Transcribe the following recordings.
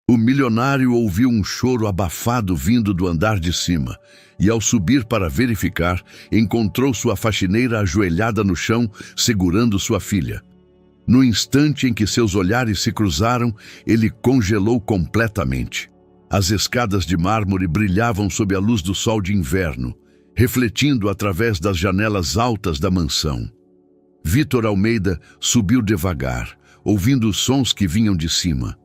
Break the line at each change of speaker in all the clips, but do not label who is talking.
O milionário ouviu um choro abafado vindo do andar de cima e, ao subir para verificar, encontrou sua faxineira ajoelhada no chão, segurando sua filha. No instante em que seus olhares se cruzaram, ele congelou completamente. As escadas de mármore brilhavam sob a luz do sol de inverno, refletindo através das janelas altas da mansão. Vítor Almeida subiu devagar, ouvindo os sons que vinham de cima.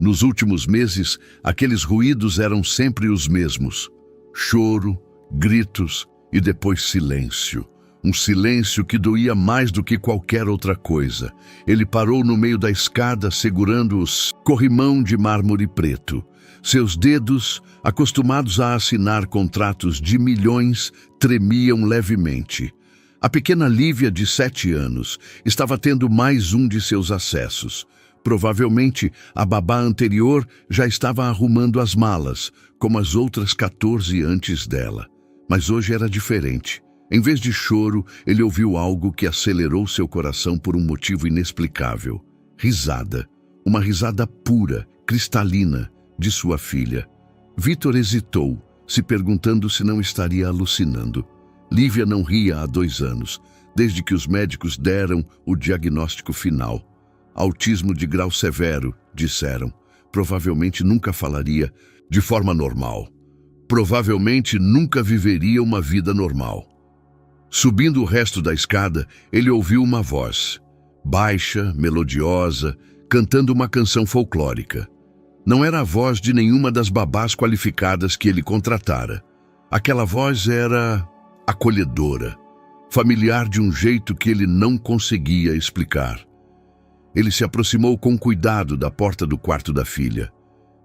Nos últimos meses, aqueles ruídos eram sempre os mesmos: choro, gritos e depois silêncio. Um silêncio que doía mais do que qualquer outra coisa. Ele parou no meio da escada, segurando os corrimão de mármore preto. Seus dedos, acostumados a assinar contratos de milhões, tremiam levemente. A pequena Lívia, de 7 anos, estava tendo mais um de seus acessos. Provavelmente, a babá anterior já estava arrumando as malas, como as outras 14 antes dela. Mas hoje era diferente. Em vez de choro, ele ouviu algo que acelerou seu coração por um motivo inexplicável. Risada. Uma risada pura, cristalina, de sua filha. Vítor hesitou, se perguntando se não estaria alucinando. Lívia não ria há 2 anos, desde que os médicos deram o diagnóstico final. Autismo de grau severo, disseram. Provavelmente nunca falaria de forma normal. Provavelmente nunca viveria uma vida normal. Subindo o resto da escada, ele ouviu uma voz, baixa, melodiosa, cantando uma canção folclórica. Não era a voz de nenhuma das babás qualificadas que ele contratara. Aquela voz era acolhedora, familiar de um jeito que ele não conseguia explicar. Ele se aproximou com cuidado da porta do quarto da filha.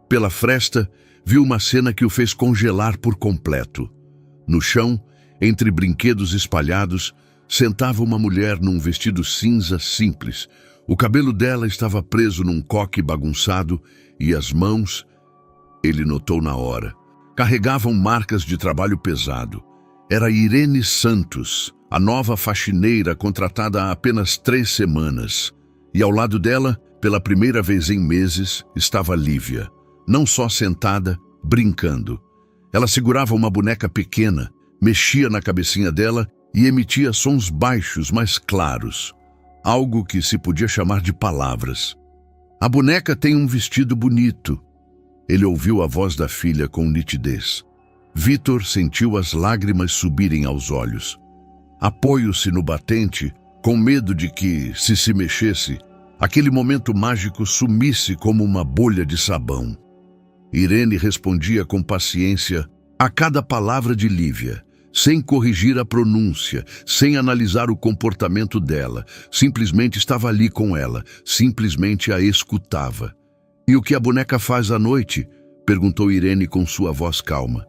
Pela fresta, viu uma cena que o fez congelar por completo. No chão, entre brinquedos espalhados, sentava uma mulher num vestido cinza simples. O cabelo dela estava preso num coque bagunçado e as mãos, ele notou na hora, carregavam marcas de trabalho pesado. Era Irene Santos, a nova faxineira contratada há apenas 3 semanas. E ao lado dela, pela primeira vez em meses, estava Lívia, não só sentada, brincando. Ela segurava uma boneca pequena, mexia na cabecinha dela e emitia sons baixos, mas claros. Algo que se podia chamar de palavras. A boneca tem um vestido bonito. Ele ouviu a voz da filha com nitidez. Vítor sentiu as lágrimas subirem aos olhos. Apoiou-se no batente, com medo de que, se mexesse, aquele momento mágico sumisse como uma bolha de sabão. Irene respondia com paciência a cada palavra de Lívia, sem corrigir a pronúncia, sem analisar o comportamento dela. Simplesmente estava ali com ela, simplesmente a escutava. "E o que a boneca faz à noite?" perguntou Irene com sua voz calma.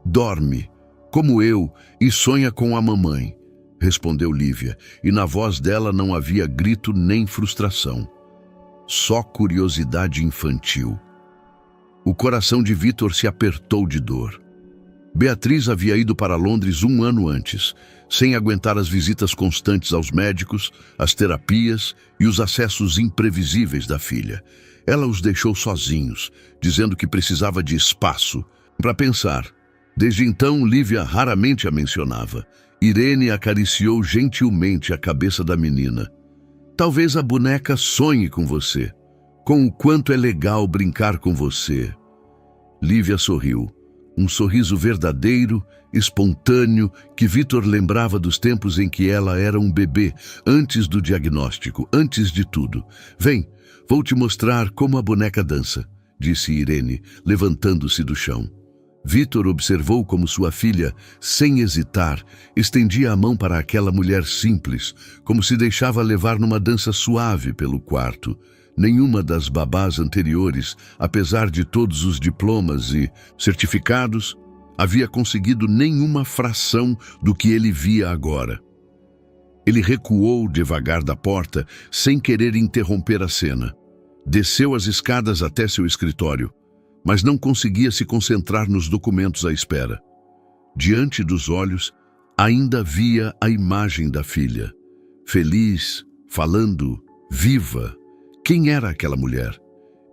"Dorme, como eu, e sonha com a mamãe", respondeu Lívia, e na voz dela não havia grito nem frustração. Só curiosidade infantil. O coração de Vítor se apertou de dor. Beatriz havia ido para Londres 1 ano antes, sem aguentar as visitas constantes aos médicos, as terapias e os acessos imprevisíveis da filha. Ela os deixou sozinhos, dizendo que precisava de espaço para pensar. Desde então, Lívia raramente a mencionava. Irene acariciou gentilmente a cabeça da menina. "Talvez a boneca sonhe com você, com o quanto é legal brincar com você." Lívia sorriu. Um sorriso verdadeiro, espontâneo, que Vítor lembrava dos tempos em que ela era um bebê, antes do diagnóstico, antes de tudo. "Vem, vou te mostrar como a boneca dança", disse Irene, levantando-se do chão. Vítor observou como sua filha, sem hesitar, estendia a mão para aquela mulher simples, como se deixava levar numa dança suave pelo quarto. Nenhuma das babás anteriores, apesar de todos os diplomas e certificados, havia conseguido nenhuma fração do que ele via agora. Ele recuou devagar da porta, sem querer interromper a cena. Desceu as escadas até seu escritório, mas não conseguia se concentrar nos documentos à espera. Diante dos olhos, ainda via a imagem da filha. Feliz, falando, viva. Quem era aquela mulher?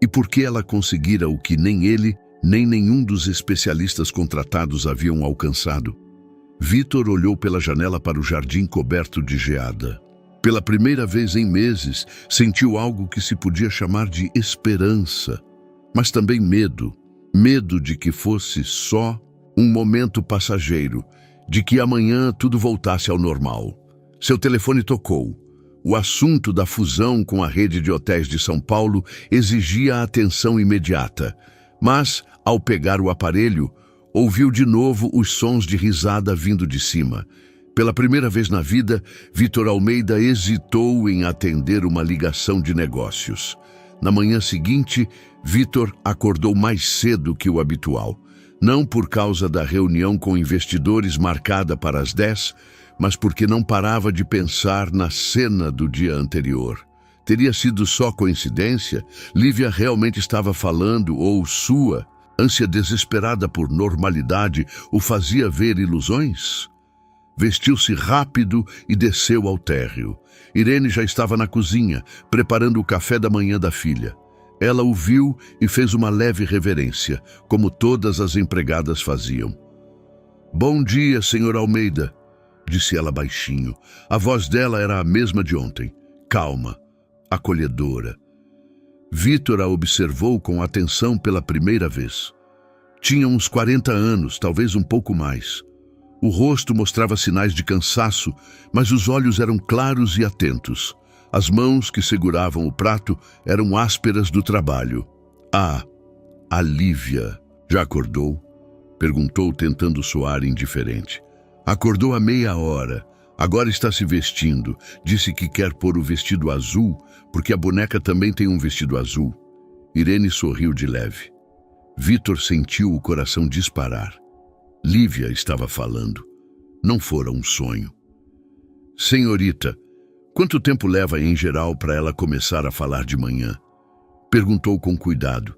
E por que ela conseguira o que nem ele, nem nenhum dos especialistas contratados haviam alcançado? Vítor olhou pela janela para o jardim coberto de geada. Pela primeira vez em meses, sentiu algo que se podia chamar de esperança, mas também medo. Medo de que fosse só um momento passageiro, de que amanhã tudo voltasse ao normal. Seu telefone tocou. O assunto da fusão com a rede de hotéis de São Paulo exigia a atenção imediata, mas, ao pegar o aparelho, ouviu de novo os sons de risada vindo de cima. Pela primeira vez na vida, Vítor Almeida hesitou em atender uma ligação de negócios. Na manhã seguinte, Vítor acordou mais cedo que o habitual. Não por causa da reunião com investidores marcada para as 10, mas porque não parava de pensar na cena do dia anterior. Teria sido só coincidência? Lívia realmente estava falando, ou sua ânsia desesperada por normalidade o fazia ver ilusões? Vestiu-se rápido e desceu ao térreo. Irene já estava na cozinha, preparando o café da manhã da filha. Ela o viu e fez uma leve reverência, como todas as empregadas faziam. "Bom dia, senhor Almeida", disse ela baixinho. A voz dela era a mesma de ontem, calma, acolhedora. Vítor a observou com atenção pela primeira vez. Tinha uns 40 anos, talvez um pouco mais. O rosto mostrava sinais de cansaço, mas os olhos eram claros e atentos. As mãos que seguravam o prato eram ásperas do trabalho. "Ah, a Lívia já acordou?" perguntou, tentando soar indiferente. "Acordou há meia hora. Agora está se vestindo. Disse que quer pôr o vestido azul, porque a boneca também tem um vestido azul." Irene sorriu de leve. Vítor sentiu o coração disparar. Lívia estava falando. Não fora um sonho. "Senhorita, quanto tempo leva em geral para ela começar a falar de manhã?" perguntou com cuidado.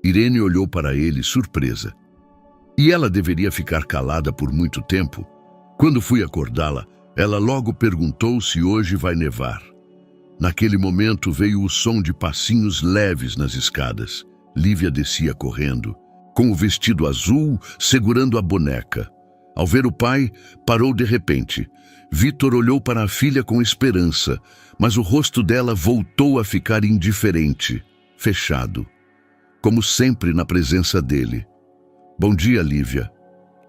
Irene olhou para ele, surpresa. E ela deveria ficar calada por muito tempo? Quando fui acordá-la, ela logo perguntou se hoje vai nevar. Naquele momento veio o som de passinhos leves nas escadas. Lívia descia correndo, com o vestido azul, segurando a boneca. Ao ver o pai, parou de repente. Vítor olhou para a filha com esperança, mas o rosto dela voltou a ficar indiferente, fechado, como sempre na presença dele. "Bom dia, Lívia",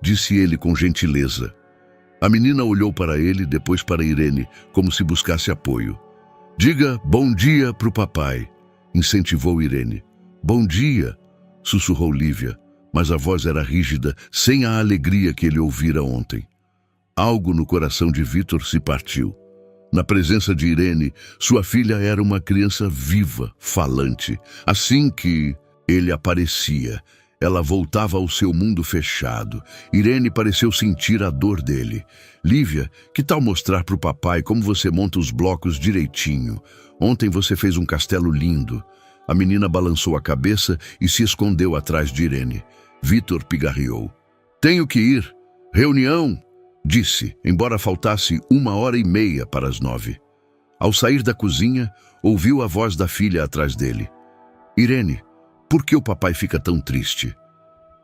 disse ele com gentileza. A menina olhou para ele, depois para Irene, como se buscasse apoio. "Diga bom dia para o papai", incentivou Irene. "Bom dia", sussurrou Lívia, mas a voz era rígida, sem a alegria que ele ouvira ontem. Algo no coração de Vítor se partiu. Na presença de Irene, sua filha era uma criança viva, falante. Assim que ele aparecia, ela voltava ao seu mundo fechado. Irene pareceu sentir a dor dele. "Lívia, que tal mostrar para o papai como você monta os blocos direitinho? Ontem você fez um castelo lindo." A menina balançou a cabeça e se escondeu atrás de Irene. Vítor pigarreou. "Tenho que ir. Reunião", disse, embora faltasse 1h30 para as 9. Ao sair da cozinha, ouviu a voz da filha atrás dele. "Irene, por que o papai fica tão triste?"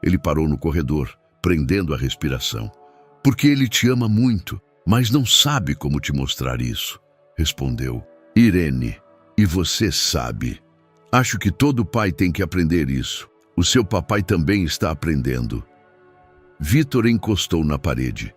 Ele parou no corredor, prendendo a respiração. "Porque ele te ama muito, mas não sabe como te mostrar isso", respondeu. "Irene, e você sabe. Acho que todo pai tem que aprender isso. O seu papai também está aprendendo." Vítor encostou na parede.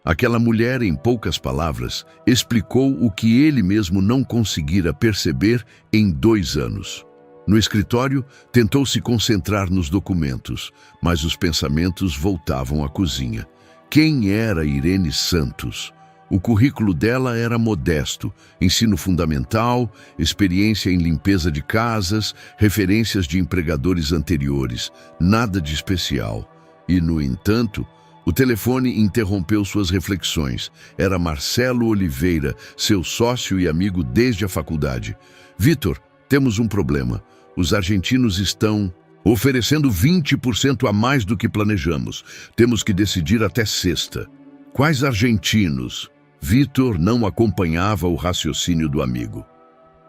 Aquela mulher, em poucas palavras, explicou o que ele mesmo não conseguira perceber em 2 anos. No escritório, tentou se concentrar nos documentos, mas os pensamentos voltavam à cozinha. Quem era Irene Santos? O currículo dela era modesto: ensino fundamental, experiência em limpeza de casas, referências de empregadores anteriores, nada de especial. E, no entanto, o telefone interrompeu suas reflexões. Era Marcelo Oliveira, seu sócio e amigo desde a faculdade. "Vítor, temos um problema. Os argentinos estão oferecendo 20% a mais do que planejamos. Temos que decidir até sexta." "Quais argentinos?" Vítor não acompanhava o raciocínio do amigo.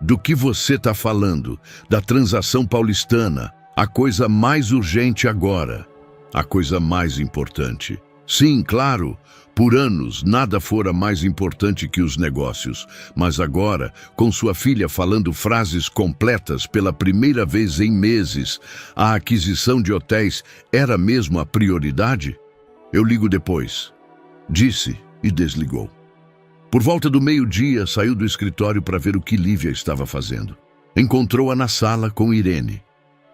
Do que você está falando? Da transação paulistana. A coisa mais urgente agora. A coisa mais importante. Sim, claro. Por anos, nada fora mais importante que os negócios. Mas agora, com sua filha falando frases completas pela primeira vez em meses, a aquisição de hotéis era mesmo a prioridade? Eu ligo depois, disse e desligou. Por volta do meio-dia, saiu do escritório para ver o que Lívia estava fazendo. Encontrou-a na sala com Irene.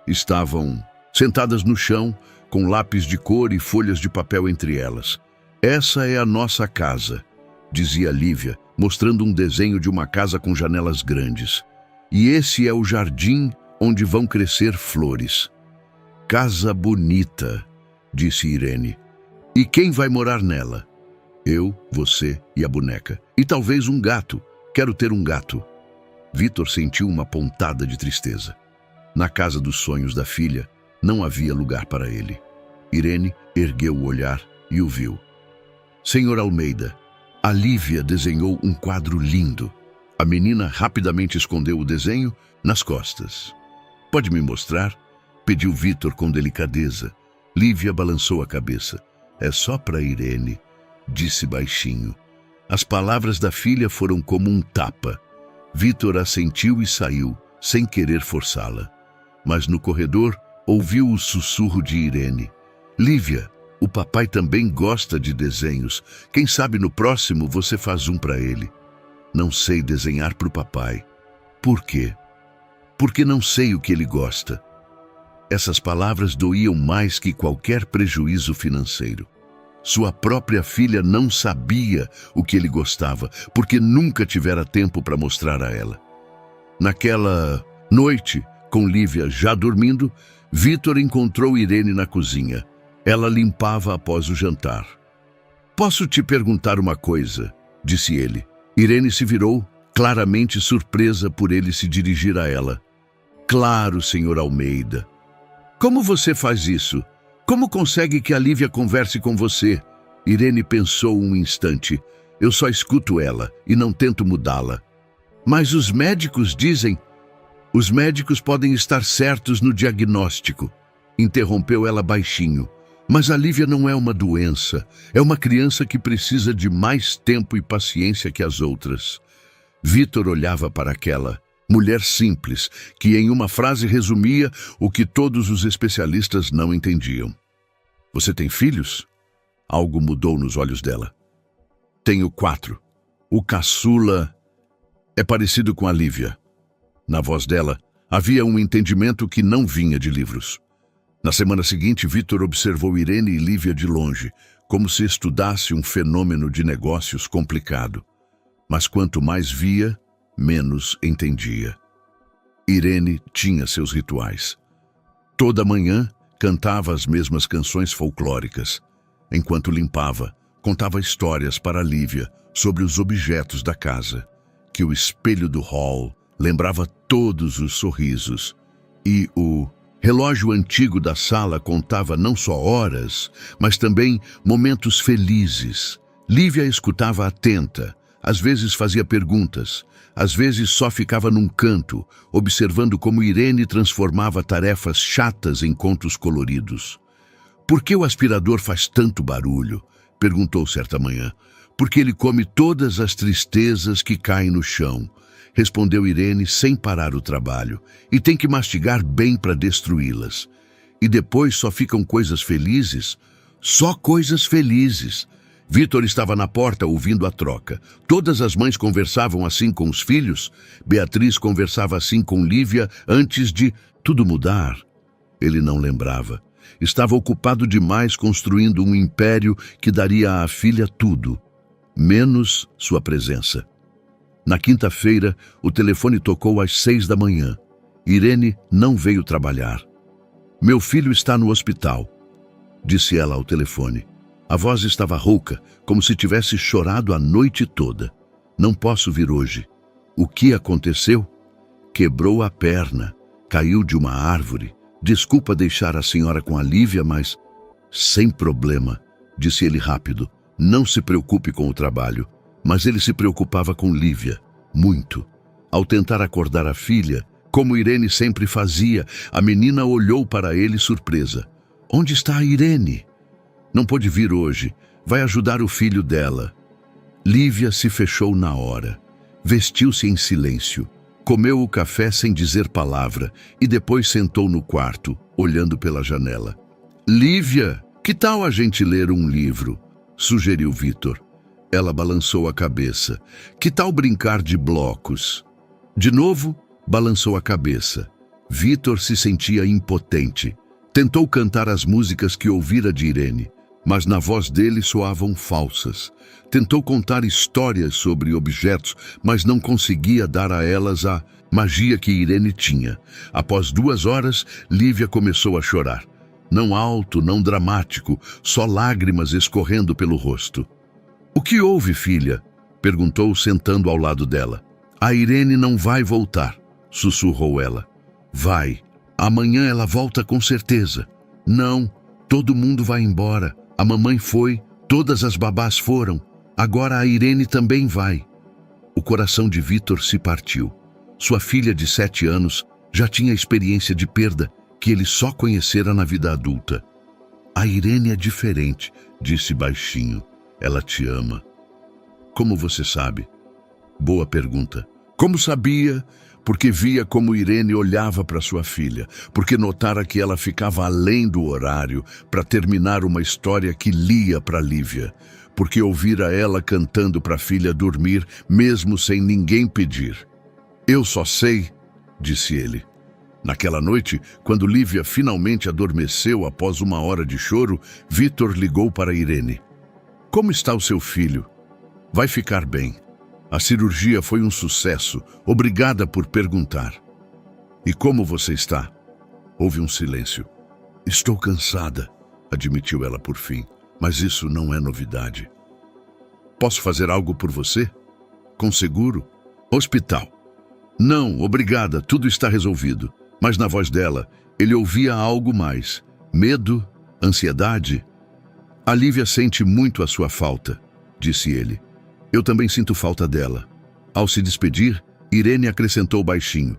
Estavam sentadas no chão, com lápis de cor e folhas de papel entre elas. Essa é a nossa casa, dizia Lívia, mostrando um desenho de uma casa com janelas grandes. E esse é o jardim onde vão crescer flores. Casa bonita, disse Irene. E quem vai morar nela? Eu, você e a boneca. E talvez um gato. Quero ter um gato. Vitor sentiu uma pontada de tristeza. Na casa dos sonhos da filha, não havia lugar para ele. Irene ergueu o olhar e o viu. Senhor Almeida, a Lívia desenhou um quadro lindo. A menina rapidamente escondeu o desenho nas costas. Pode me mostrar? Pediu Vitor com delicadeza. Lívia balançou a cabeça. É só para Irene, disse baixinho. As palavras da filha foram como um tapa. Vitor assentiu e saiu, sem querer forçá-la. Mas no corredor, ouviu o sussurro de Irene. Lívia, o papai também gosta de desenhos. Quem sabe no próximo você faz um para ele. Não sei desenhar para o papai. Por quê? Porque não sei o que ele gosta. Essas palavras doíam mais que qualquer prejuízo financeiro. Sua própria filha não sabia o que ele gostava, porque nunca tivera tempo para mostrar a ela. Naquela noite, com Lívia já dormindo, Vitor encontrou Irene na cozinha. Ela limpava após o jantar. Posso te perguntar uma coisa? Disse ele. Irene se virou, claramente surpresa por ele se dirigir a ela. Claro, senhor Almeida. Como você faz isso? Como consegue que a Lívia converse com você? Irene pensou um instante. Eu só escuto ela e não tento mudá-la. Mas os médicos dizem... Os médicos podem estar certos no diagnóstico. Interrompeu ela baixinho. Mas a Lívia não é uma doença. É uma criança que precisa de mais tempo e paciência que as outras. Vitor olhava para aquela mulher simples, que em uma frase resumia o que todos os especialistas não entendiam. Você tem filhos? Algo mudou nos olhos dela. Tenho 4. O caçula é parecido com a Lívia. Na voz dela, havia um entendimento que não vinha de livros. Na semana seguinte, Vitor observou Irene e Lívia de longe, como se estudasse um fenômeno de negócios complicado. Mas quanto mais via, menos entendia. Irene tinha seus rituais. Toda manhã, cantava as mesmas canções folclóricas. Enquanto limpava, contava histórias para Lívia sobre os objetos da casa, que o espelho do hall lembrava todos os sorrisos, e o relógio antigo da sala contava não só horas, mas também momentos felizes. Lívia escutava atenta, às vezes fazia perguntas, às vezes só ficava num canto, observando como Irene transformava tarefas chatas em contos coloridos. Por que o aspirador faz tanto barulho? Perguntou certa manhã. Porque ele come todas as tristezas que caem no chão, respondeu Irene sem parar o trabalho, e tem que mastigar bem para destruí-las. E depois só ficam coisas felizes? Só coisas felizes. Vitor estava na porta ouvindo a troca. Todas as mães conversavam assim com os filhos. Beatriz conversava assim com Lívia antes de tudo mudar. Ele não lembrava. Estava ocupado demais construindo um império que daria à filha tudo, menos sua presença. Na quinta-feira, o telefone tocou às 6 da manhã. Irene não veio trabalhar. Meu filho está no hospital, disse ela ao telefone. A voz estava rouca, como se tivesse chorado a noite toda. Não posso vir hoje. O que aconteceu? Quebrou a perna, caiu de uma árvore. Desculpa deixar a senhora com a Lívia, mas... Sem problema, disse ele rápido. Não se preocupe com o trabalho. Mas ele se preocupava com Lívia, muito. Ao tentar acordar a filha, como Irene sempre fazia, a menina olhou para ele surpresa. Onde está a Irene? Não pôde vir hoje. Vai ajudar o filho dela. Lívia se fechou na hora. Vestiu-se em silêncio. Comeu o café sem dizer palavra e depois sentou no quarto, olhando pela janela. Lívia, que tal a gente ler um livro? Sugeriu Vitor. Ela balançou a cabeça. Que tal brincar de blocos? De novo, balançou a cabeça. Vitor se sentia impotente. Tentou cantar as músicas que ouvira de Irene, mas na voz dele soavam falsas. Tentou contar histórias sobre objetos, mas não conseguia dar a elas a magia que Irene tinha. Após 2 horas, Lívia começou a chorar. Não alto, não dramático, só lágrimas escorrendo pelo rosto. O que houve, filha? Perguntou, sentando ao lado dela. A Irene não vai voltar, sussurrou ela. Vai. Amanhã ela volta com certeza. Não, todo mundo vai embora. A mamãe foi, todas as babás foram. Agora a Irene também vai. O coração de Vitor se partiu. Sua filha de 7 anos já tinha experiência de perda que ele só conhecera na vida adulta. A Irene é diferente, disse baixinho. Ela te ama. Como você sabe? Boa pergunta. Como sabia? Porque via como Irene olhava para sua filha, porque notara que ela ficava além do horário para terminar uma história que lia para Lívia, porque ouvira ela cantando para a filha dormir, mesmo sem ninguém pedir. Eu só sei, disse ele. Naquela noite, quando Lívia finalmente adormeceu após 1 hora de choro, Vitor ligou para Irene. Como está o seu filho? Vai ficar bem. A cirurgia foi um sucesso. Obrigada por perguntar. E como você está? Houve um silêncio. Estou cansada, admitiu ela por fim, mas isso não é novidade. Posso fazer algo por você? Com seguro? Hospital. Não, obrigada, tudo está resolvido. Mas na voz dela, ele ouvia algo mais. Medo? Ansiedade? A Lívia sente muito a sua falta, disse ele. Eu também sinto falta dela. Ao se despedir, Irene acrescentou baixinho.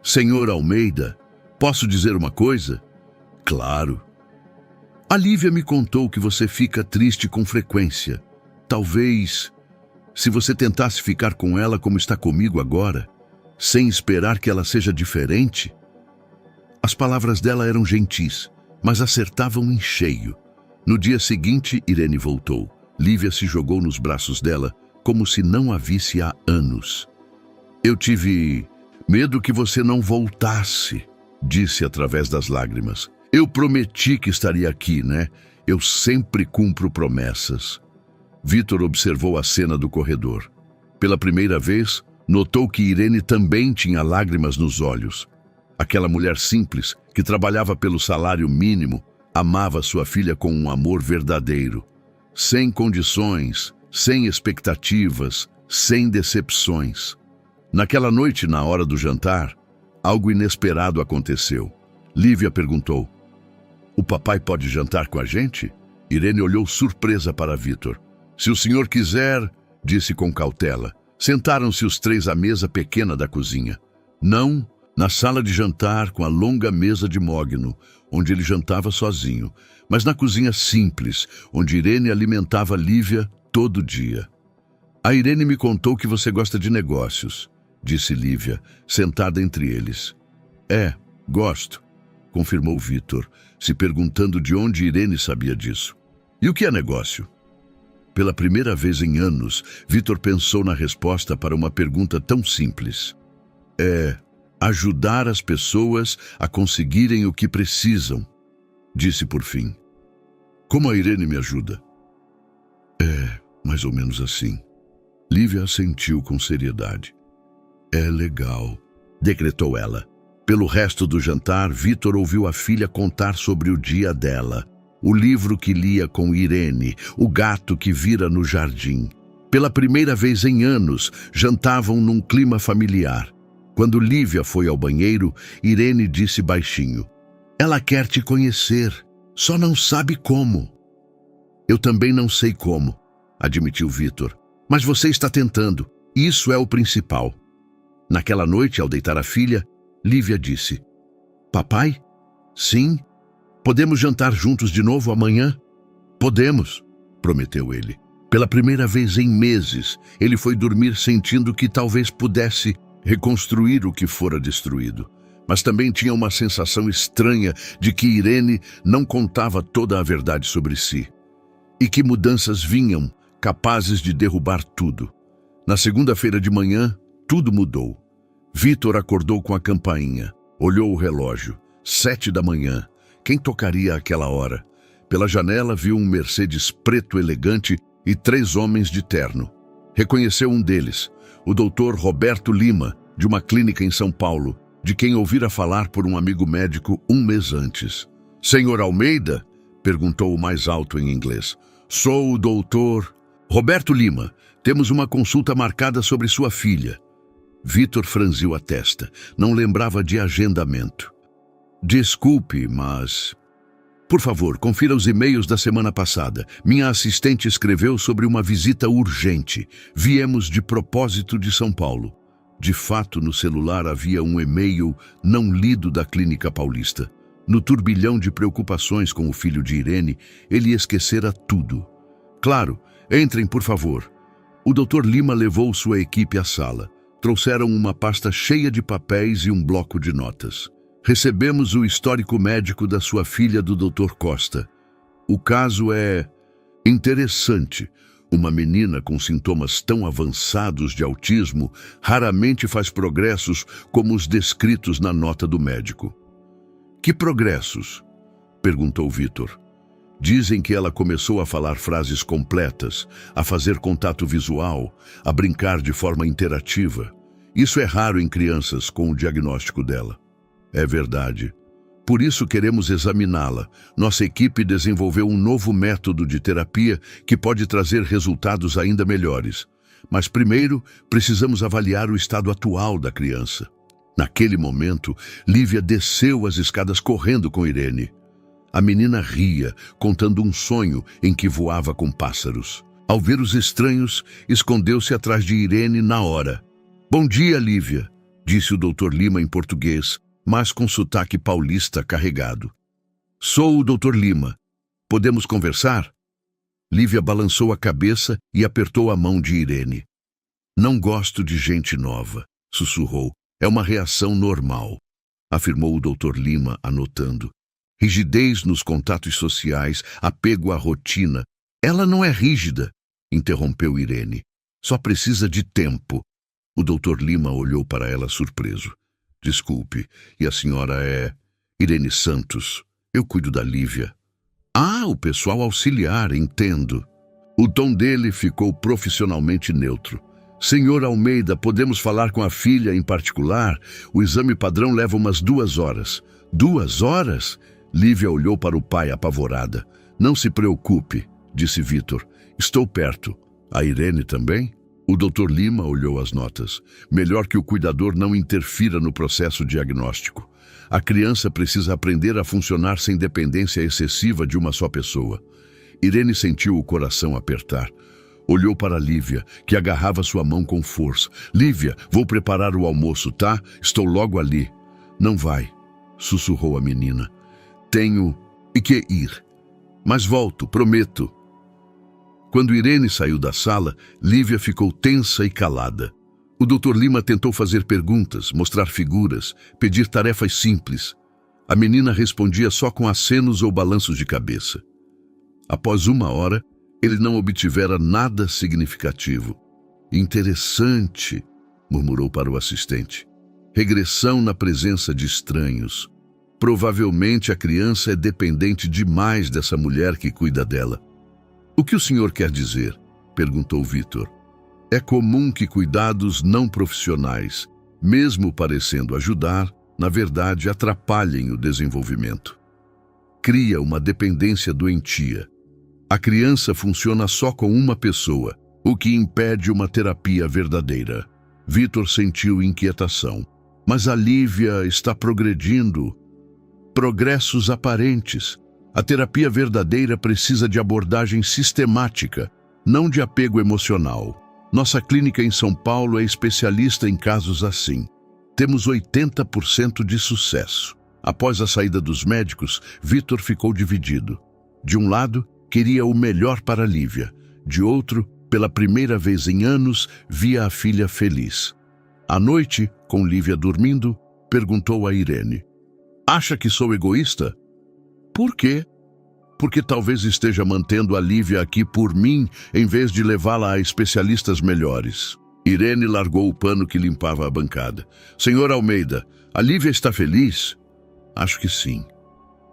Senhor Almeida, posso dizer uma coisa? Claro. A Lívia me contou que você fica triste com frequência. Talvez, se você tentasse ficar com ela como está comigo agora, sem esperar que ela seja diferente. As palavras dela eram gentis, mas acertavam em cheio. No dia seguinte, Irene voltou. Lívia se jogou nos braços dela, como se não a visse há anos. Eu tive medo que você não voltasse, disse através das lágrimas. Eu prometi que estaria aqui, né? Eu sempre cumpro promessas. Vitor observou a cena do corredor. Pela primeira vez, notou que Irene também tinha lágrimas nos olhos. Aquela mulher simples, que trabalhava pelo salário mínimo, amava sua filha com um amor verdadeiro. Sem condições, sem expectativas, sem decepções. Naquela noite, na hora do jantar, algo inesperado aconteceu. Lívia perguntou, o papai pode jantar com a gente? Irene olhou surpresa para Vitor. Se o senhor quiser, disse com cautela. Sentaram-se os 3 à mesa pequena da cozinha. Não, na sala de jantar com a longa mesa de mogno, onde ele jantava sozinho, mas na cozinha simples, onde Irene alimentava Lívia todo dia. A Irene me contou que você gosta de negócios, disse Lívia, sentada entre eles. É, gosto, confirmou Vitor, se perguntando de onde Irene sabia disso. E o que é negócio? Pela primeira vez em anos, Vitor pensou na resposta para uma pergunta tão simples. É ajudar as pessoas a conseguirem o que precisam, disse por fim. Como a Irene me ajuda? É, mais ou menos assim. Lívia assentiu com seriedade. É legal, decretou ela. Pelo resto do jantar, Vitor ouviu a filha contar sobre o dia dela, o livro que lia com Irene, o gato que vira no jardim. Pela primeira vez em anos, jantavam num clima familiar. Quando Lívia foi ao banheiro, Irene disse baixinho, ela quer te conhecer, só não sabe como. Eu também não sei como, admitiu Vitor, mas você está tentando, isso é o principal. Naquela noite, ao deitar a filha, Lívia disse: "Papai? Sim? Podemos jantar juntos de novo amanhã?" "Podemos", prometeu ele. Pela primeira vez em meses, ele foi dormir sentindo que talvez pudesse reconstruir o que fora destruído. Mas também tinha uma sensação estranha de que Irene não contava toda a verdade sobre si. E que mudanças vinham, capazes de derrubar tudo. Na segunda-feira de manhã, tudo mudou. Vítor acordou com a campainha. Olhou o relógio. 7 da manhã. Quem tocaria àquela hora? Pela janela viu um Mercedes preto elegante e 3 homens de terno. Reconheceu um deles, o Dr. Roberto Lima, de uma clínica em São Paulo, de quem ouvira falar por um amigo médico um mês antes. "Senhor Almeida?" perguntou o mais alto em inglês. "Sou o doutor Roberto Lima. Temos uma consulta marcada sobre sua filha." Vítor franziu a testa. Não lembrava de agendamento. "Desculpe, mas... Por favor, confira os e-mails da semana passada. Minha assistente escreveu sobre uma visita urgente. Viemos de propósito de São Paulo." De fato, no celular havia um e-mail não lido da Clínica Paulista. No turbilhão de preocupações com o filho de Irene, ele esquecera tudo. "Claro, entrem, por favor." O Dr. Lima levou sua equipe à sala. Trouxeram uma pasta cheia de papéis e um bloco de notas. "Recebemos o histórico médico da sua filha do Dr. Costa. O caso é interessante. Uma menina com sintomas tão avançados de autismo raramente faz progressos como os descritos na nota do médico." "Que progressos?" perguntou Vítor. "Dizem que ela começou a falar frases completas, a fazer contato visual, a brincar de forma interativa. Isso é raro em crianças com o diagnóstico dela." "É verdade. Por isso queremos examiná-la. Nossa equipe desenvolveu um novo método de terapia que pode trazer resultados ainda melhores. Mas primeiro, precisamos avaliar o estado atual da criança." Naquele momento, Lívia desceu as escadas correndo com Irene. A menina ria, contando um sonho em que voava com pássaros. Ao ver os estranhos, escondeu-se atrás de Irene na hora. "Bom dia, Lívia", disse o Dr. Lima em português, mas com sotaque paulista carregado. "Sou o Dr. Lima. Podemos conversar?" Lívia balançou a cabeça e apertou a mão de Irene. "Não gosto de gente nova", sussurrou. "É uma reação normal", afirmou o Dr. Lima, anotando. "Rigidez nos contatos sociais, apego à rotina." "Ela não é rígida", interrompeu Irene. "Só precisa de tempo." O Dr. Lima olhou para ela surpreso. "Desculpe, e a senhora é Irene Santos? Eu cuido da Lívia." "Ah, o pessoal auxiliar, entendo." O tom dele ficou profissionalmente neutro. "Senhor Almeida, podemos falar com a filha em particular? O exame padrão leva umas 2 horas." 2 horas? Lívia olhou para o pai apavorada. "Não se preocupe", disse Vítor. "Estou perto." "A Irene também?" O Dr. Lima olhou as notas. "Melhor que o cuidador não interfira no processo diagnóstico. A criança precisa aprender a funcionar sem dependência excessiva de uma só pessoa." Irene sentiu o coração apertar. Olhou para Lívia, que agarrava sua mão com força. "Lívia, vou preparar o almoço, tá? Estou logo ali." "Não vai", sussurrou a menina. "Tenho que ir. Mas volto, prometo." Quando Irene saiu da sala, Lívia ficou tensa e calada. O Dr. Lima tentou fazer perguntas, mostrar figuras, pedir tarefas simples. A menina respondia só com acenos ou balanços de cabeça. Após 1 hora, ele não obtivera nada significativo. "Interessante", murmurou para o assistente. "Regressão na presença de estranhos. Provavelmente a criança é dependente demais dessa mulher que cuida dela." "O que o senhor quer dizer?" perguntou Vítor. "É comum que cuidados não profissionais, mesmo parecendo ajudar, na verdade atrapalhem o desenvolvimento. Cria uma dependência doentia. A criança funciona só com uma pessoa, o que impede uma terapia verdadeira." Vítor sentiu inquietação. "Mas a Lívia está progredindo." "Progressos aparentes. A terapia verdadeira precisa de abordagem sistemática, não de apego emocional." Nossa clínica em São Paulo é especialista em casos assim. Temos 80% de sucesso. Após a saída dos médicos, Vitor ficou dividido. De um lado, queria o melhor para Lívia. De outro, pela primeira vez em anos, via a filha feliz. À noite, com Lívia dormindo, perguntou a Irene: "Acha que sou egoísta?" "Por quê?" "Porque talvez esteja mantendo a Lívia aqui por mim, em vez de levá-la a especialistas melhores." Irene largou o pano que limpava a bancada. "Senhor Almeida, a Lívia está feliz?" "Acho que sim.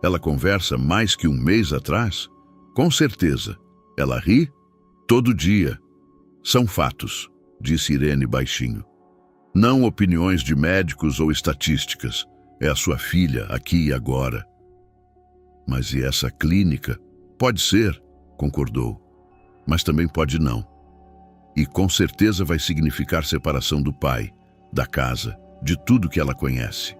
Ela conversa mais que um mês atrás?" "Com certeza. Ela ri todo dia." "São fatos", disse Irene baixinho. "Não opiniões de médicos ou estatísticas. É a sua filha, aqui e agora." "Mas e essa clínica?" "Pode ser", concordou. "Mas também pode não. E com certeza vai significar separação do pai, da casa, de tudo que ela conhece."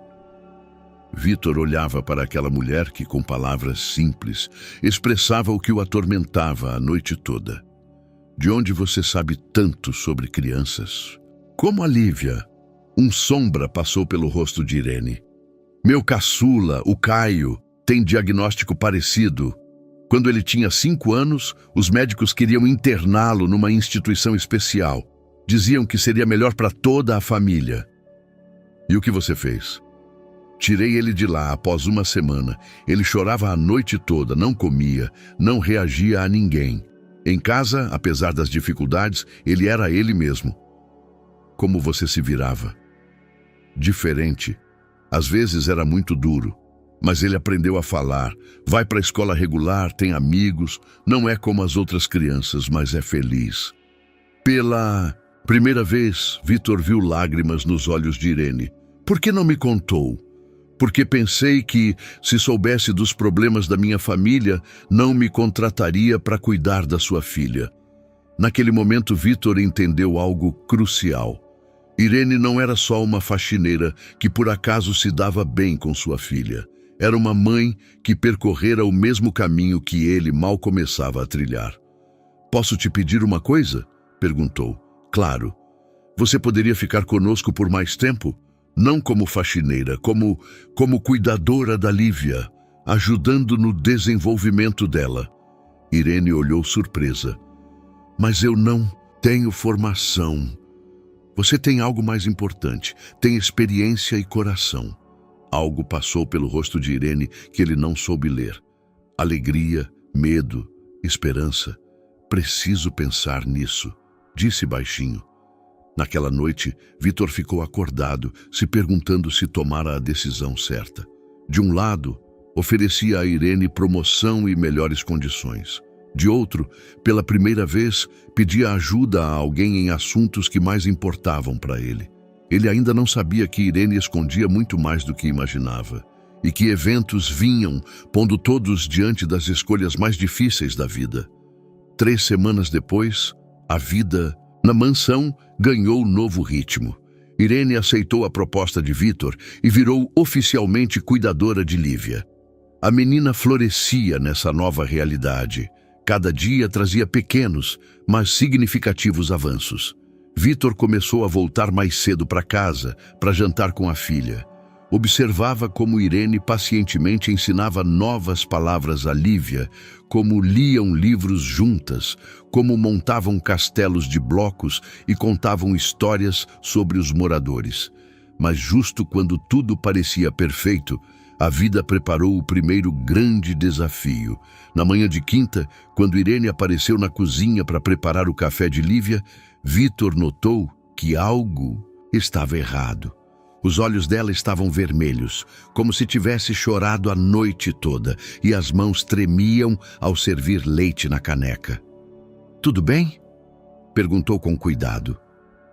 Vitor olhava para aquela mulher que, com palavras simples, expressava o que o atormentava a noite toda. "De onde você sabe tanto sobre crianças?" "Como a Lívia." Um sombra passou pelo rosto de Irene. "Meu caçula, o Caio, tem diagnóstico parecido. Quando ele tinha 5 anos, os médicos queriam interná-lo numa instituição especial. Diziam que seria melhor para toda a família." "E o que você fez?" "Tirei ele de lá após uma semana. Ele chorava a noite toda, não comia, não reagia a ninguém. Em casa, apesar das dificuldades, ele era ele mesmo." "Como você se virava?" "Diferente. Às vezes era muito duro. Mas ele aprendeu a falar, vai para a escola regular, tem amigos, não é como as outras crianças, mas é feliz." Pela primeira vez, Vitor viu lágrimas nos olhos de Irene. "Por que não me contou?" "Porque pensei que, se soubesse dos problemas da minha família, não me contrataria para cuidar da sua filha." Naquele momento, Vitor entendeu algo crucial. Irene não era só uma faxineira que por acaso se dava bem com sua filha. Era uma mãe que percorrera o mesmo caminho que ele mal começava a trilhar. "Posso te pedir uma coisa?" perguntou. "Claro. Você poderia ficar conosco por mais tempo? Não como faxineira, como cuidadora da Lívia, ajudando no desenvolvimento dela." Irene olhou surpresa. "Mas eu não tenho formação." "Você tem algo mais importante, tem experiência e coração." Algo passou pelo rosto de Irene que ele não soube ler. Alegria, medo, esperança. "Preciso pensar nisso", disse baixinho. Naquela noite, Vitor ficou acordado, se perguntando se tomara a decisão certa. De um lado, oferecia a Irene promoção e melhores condições. De outro, pela primeira vez, pedia ajuda a alguém em assuntos que mais importavam para ele. Ele ainda não sabia que Irene escondia muito mais do que imaginava, e que eventos vinham, pondo todos diante das escolhas mais difíceis da vida. 3 semanas depois, a vida na mansão ganhou novo ritmo. Irene aceitou a proposta de Vitor e virou oficialmente cuidadora de Lívia. A menina florescia nessa nova realidade. Cada dia trazia pequenos, mas significativos avanços. Vitor começou a voltar mais cedo para casa, para jantar com a filha. Observava como Irene pacientemente ensinava novas palavras a Lívia, como liam livros juntas, como montavam castelos de blocos e contavam histórias sobre os moradores. Mas justo quando tudo parecia perfeito, a vida preparou o primeiro grande desafio. Na manhã de quinta, quando Irene apareceu na cozinha para preparar o café de Lívia, Vitor notou que algo estava errado. Os olhos dela estavam vermelhos, como se tivesse chorado a noite toda, e as mãos tremiam ao servir leite na caneca. "Tudo bem?" perguntou com cuidado.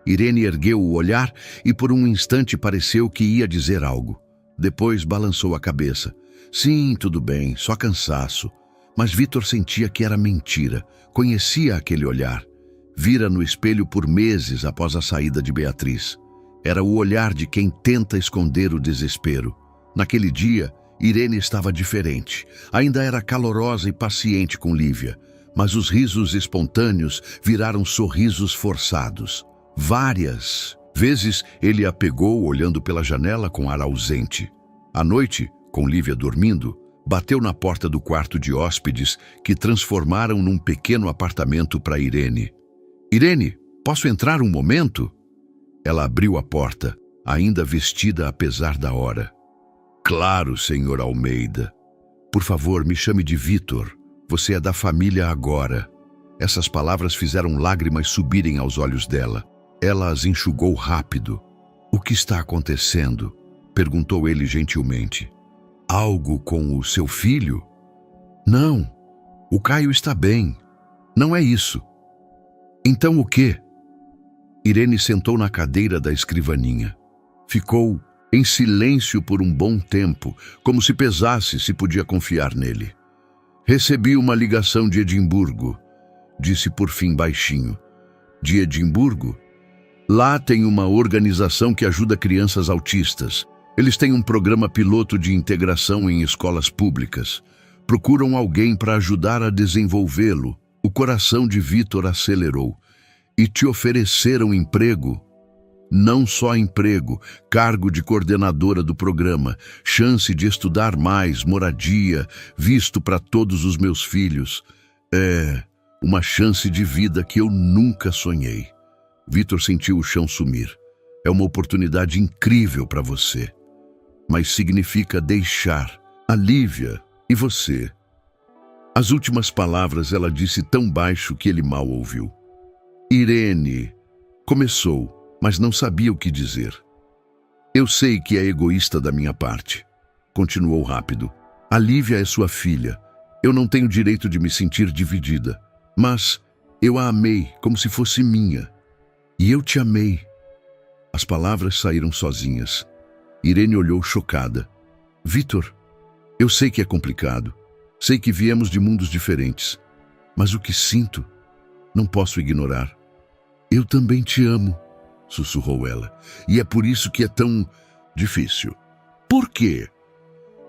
Irene ergueu o olhar e por um instante pareceu que ia dizer algo. Depois balançou a cabeça. "Sim, tudo bem, só cansaço." Mas Vitor sentia que era mentira. Conhecia aquele olhar. Vira no espelho por meses após a saída de Beatriz. Era o olhar de quem tenta esconder o desespero. Naquele dia, Irene estava diferente. Ainda era calorosa e paciente com Lívia, mas os risos espontâneos viraram sorrisos forçados. Várias vezes ele a pegou olhando pela janela com ar ausente. À noite, com Lívia dormindo, bateu na porta do quarto de hóspedes que transformaram num pequeno apartamento para Irene. Irene, posso entrar um momento? Ela abriu a porta, ainda vestida apesar da hora. Claro, senhor Almeida. Por favor, me chame de Vitor. Você é da família agora. Essas palavras fizeram lágrimas subirem aos olhos dela. Ela as enxugou rápido. O que está acontecendo? Perguntou ele gentilmente. Algo com o seu filho? Não, o Caio está bem. Não é isso. Então o quê? Irene sentou na cadeira da escrivaninha. Ficou em silêncio por um bom tempo, como se pesasse se podia confiar nele. Recebi uma ligação de Edimburgo, disse por fim baixinho. De Edimburgo? Lá tem uma organização que ajuda crianças autistas. Eles têm um programa piloto de integração em escolas públicas. Procuram alguém para ajudar a desenvolvê-lo. O coração de Vitor acelerou. E te ofereceram emprego? Não só emprego, cargo de coordenadora do programa, chance de estudar mais, moradia, visto para todos os meus filhos. É uma chance de vida que eu nunca sonhei. Vitor sentiu o chão sumir. É uma oportunidade incrível para você. Mas significa deixar a Lívia e você. As últimas palavras ela disse tão baixo que ele mal ouviu. Irene começou, mas não sabia o que dizer. Eu sei que é egoísta da minha parte. Continuou rápido. A Lívia é sua filha. Eu não tenho direito de me sentir dividida. Mas eu a amei como se fosse minha. E eu te amei. As palavras saíram sozinhas. Irene olhou chocada. Vitor, eu sei que é complicado. Sei que viemos de mundos diferentes. Mas o que sinto, não posso ignorar. Eu também te amo, sussurrou ela. E é por isso que é tão difícil. Por quê?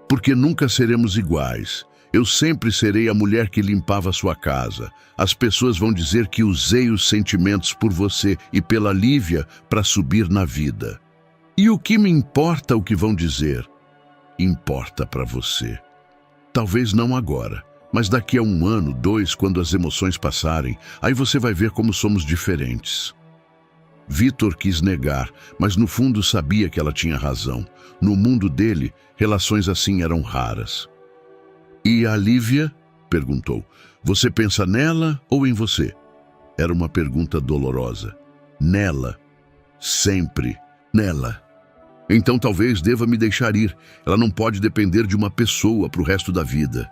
Porque nunca seremos iguais. Eu sempre serei a mulher que limpava sua casa. As pessoas vão dizer que usei os sentimentos por você e pela Lívia para subir na vida. E o que me importa o que vão dizer? Importa para você. Talvez não agora, mas daqui a 1 ano, 2, quando as emoções passarem, aí você vai ver como somos diferentes. Vitor quis negar, mas no fundo sabia que ela tinha razão. No mundo dele, relações assim eram raras. E a Lívia? Perguntou. Você pensa nela ou em você? Era uma pergunta dolorosa. Nela. Sempre nela. Então talvez deva me deixar ir. Ela não pode depender de uma pessoa para o resto da vida.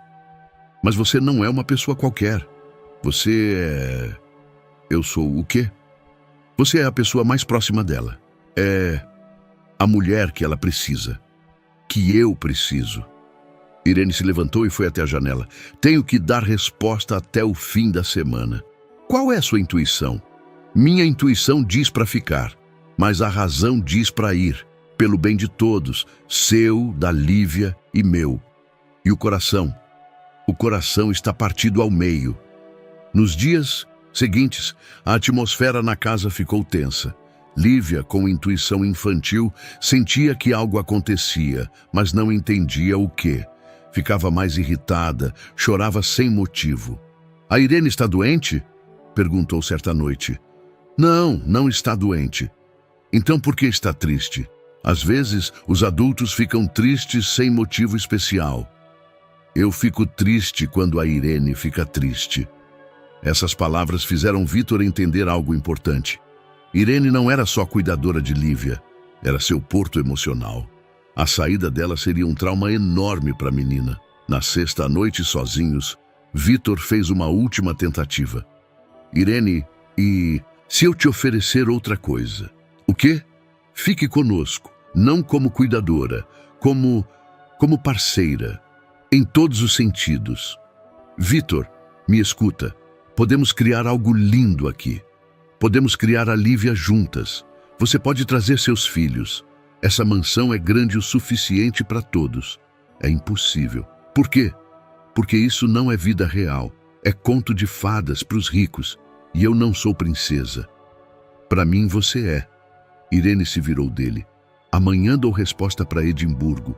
Mas você não é uma pessoa qualquer. Você é... Eu sou o quê? Você é a pessoa mais próxima dela. É a mulher que ela precisa. Que eu preciso. Irene se levantou e foi até a janela. Tenho que dar resposta até o fim da semana. Qual é a sua intuição? Minha intuição diz para ficar, mas a razão diz para ir, pelo bem de todos, seu, da Lívia e meu. E o coração? O coração está partido ao meio. Nos dias seguintes, a atmosfera na casa ficou tensa. Lívia, com intuição infantil, sentia que algo acontecia, mas não entendia o quê. Ficava mais irritada, chorava sem motivo. A Irene está doente? Perguntou certa noite. Não, não está doente. Então por que está triste? Às vezes, os adultos ficam tristes sem motivo especial. Eu fico triste quando a Irene fica triste. Essas palavras fizeram Vitor entender algo importante. Irene não era só cuidadora de Lívia, era seu porto emocional. A saída dela seria um trauma enorme para a menina. Na sexta noite, sozinhos, Vitor fez uma última tentativa. Irene, e se eu te oferecer outra coisa? O quê? Fique conosco, não como cuidadora, como parceira, em todos os sentidos. Vitor, me escuta, podemos criar algo lindo aqui. Podemos criar a Lívia juntas. Você pode trazer seus filhos. Essa mansão é grande o suficiente para todos. É impossível. Por quê? Porque isso não é vida real. é conto de fadas para os ricos, e eu não sou princesa. Para mim você é. Irene se virou dele. Amanhã dou resposta para Edimburgo.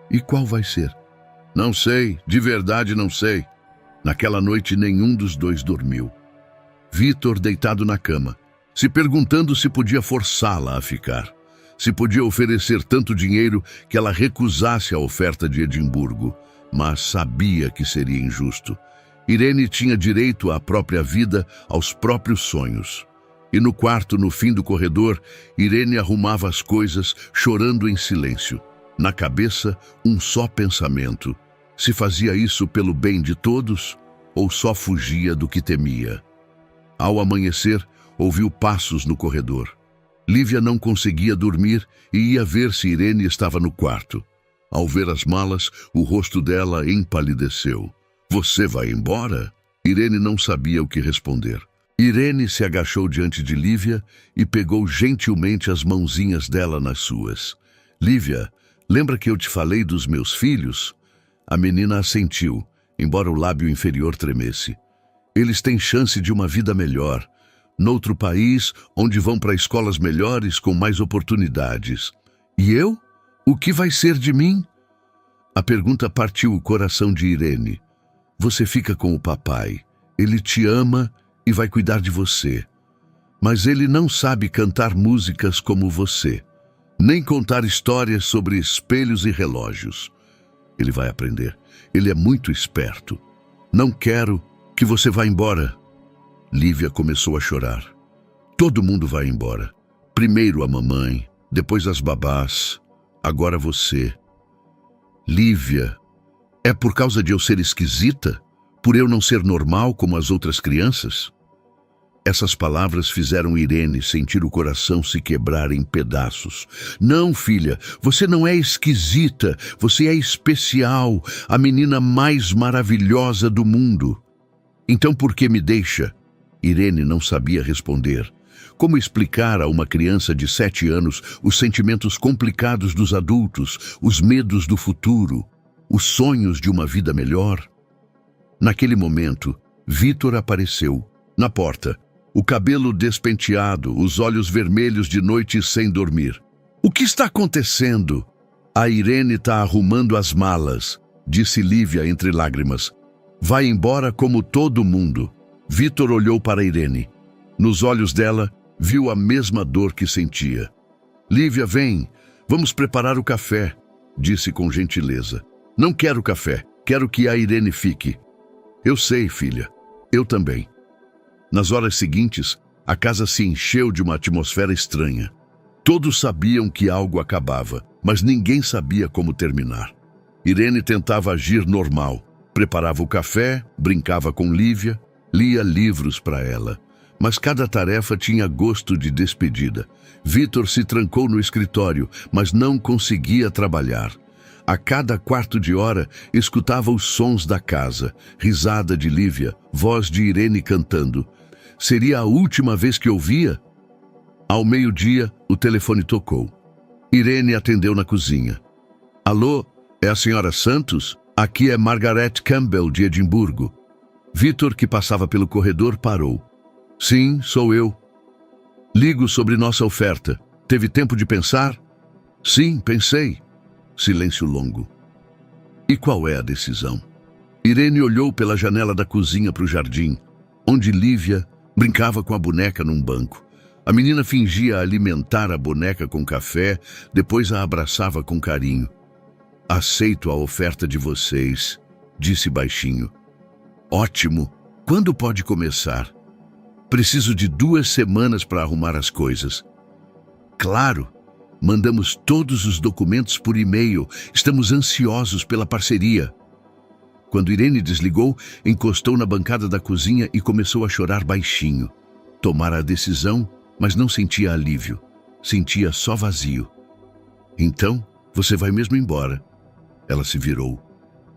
E qual vai ser? Não sei, de verdade não sei. Naquela noite nenhum dos dois dormiu. Vítor deitado na cama, se perguntando se podia forçá-la a ficar. Se podia oferecer tanto dinheiro que ela recusasse a oferta de Edimburgo, mas sabia que seria injusto. Irene tinha direito à própria vida, aos próprios sonhos. E no quarto, no fim do corredor, Irene arrumava as coisas, chorando em silêncio. Na cabeça, um só pensamento. Se fazia isso pelo bem de todos ou só fugia do que temia? Ao amanhecer, ouviu passos no corredor. Lívia não conseguia dormir e ia ver se Irene estava no quarto. Ao ver as malas, o rosto dela empalideceu. Você vai embora? Irene não sabia o que responder. Irene se agachou diante de Lívia e pegou gentilmente as mãozinhas dela nas suas. Lívia, lembra que eu te falei dos meus filhos? A menina assentiu, embora o lábio inferior tremesse. Eles têm chance de uma vida melhor. Noutro país, onde vão para escolas melhores, com mais oportunidades. E eu? O que vai ser de mim? A pergunta partiu o coração de Irene. Você fica com o papai. Ele te ama e vai cuidar de você. Mas ele não sabe cantar músicas como você, nem contar histórias sobre espelhos e relógios. Ele vai aprender. Ele é muito esperto. Não quero que você vá embora. Lívia começou a chorar. Todo mundo vai embora. Primeiro a mamãe, depois as babás, agora você. Lívia, é por causa de eu ser esquisita? Por eu não ser normal como as outras crianças? Essas palavras fizeram Irene sentir o coração se quebrar em pedaços. Não, filha, você não é esquisita, você é especial, a menina mais maravilhosa do mundo. Então por que me deixa? Irene não sabia responder. Como explicar a uma criança de 7 anos os sentimentos complicados dos adultos, os medos do futuro, os sonhos de uma vida melhor? Naquele momento, Vítor apareceu, na porta, o cabelo despenteado, os olhos vermelhos de noite sem dormir. O que está acontecendo? A Irene está arrumando as malas, disse Lívia entre lágrimas. Vai embora como todo mundo. Vítor olhou para Irene. Nos olhos dela, viu a mesma dor que sentia. Lívia, vem, vamos preparar o café, disse com gentileza. Não quero café, quero que a Irene fique. Eu sei, filha, eu também. Nas horas seguintes, a casa se encheu de uma atmosfera estranha. Todos sabiam que algo acabava, mas ninguém sabia como terminar. Irene tentava agir normal. Preparava o café, brincava com Lívia, lia livros para ela. Mas cada tarefa tinha gosto de despedida. Vítor se trancou no escritório, mas não conseguia trabalhar. A cada quarto de hora, escutava os sons da casa, risada de Lívia, voz de Irene cantando. Seria a última vez que ouvia? Ao meio-dia, o telefone tocou. Irene atendeu na cozinha. Alô, é a senhora Santos? Aqui é Margaret Campbell, de Edimburgo. Vítor, que passava pelo corredor, parou. Sim, sou eu. Ligo sobre nossa oferta. Teve tempo de pensar? Sim, pensei. Silêncio longo. E qual é a decisão? Irene olhou pela janela da cozinha para o jardim, onde Lívia brincava com a boneca num banco. A menina fingia alimentar a boneca com café, depois a abraçava com carinho. Aceito a oferta de vocês, disse baixinho. Ótimo. Quando pode começar? Preciso de 2 semanas para arrumar as coisas. Claro. Mandamos todos os documentos por e-mail. Estamos ansiosos pela parceria. Quando Irene desligou, encostou na bancada da cozinha e começou a chorar baixinho. Tomara a decisão, mas não sentia alívio. Sentia só vazio. Então, você vai mesmo embora. Ela se virou.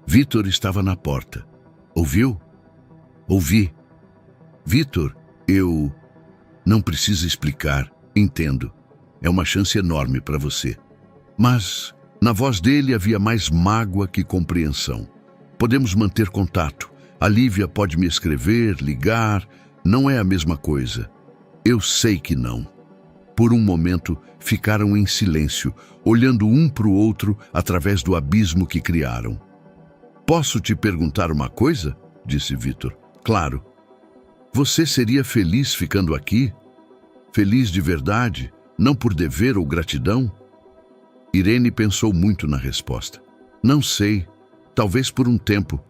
Vítor estava na porta. Ouviu? Ouvi. Vítor, eu... Não precisa explicar. Entendo. É uma chance enorme para você. Mas, na voz dele havia mais mágoa que compreensão. Podemos manter contato. A Lívia pode me escrever, ligar, não é a mesma coisa. Eu sei que não. Por um momento, ficaram em silêncio, olhando um para o outro através do abismo que criaram. Posso te perguntar uma coisa? Disse Vítor. Claro. Você seria feliz ficando aqui? Feliz de verdade, não por dever ou gratidão? Irene pensou muito na resposta. Não sei, talvez por um tempo,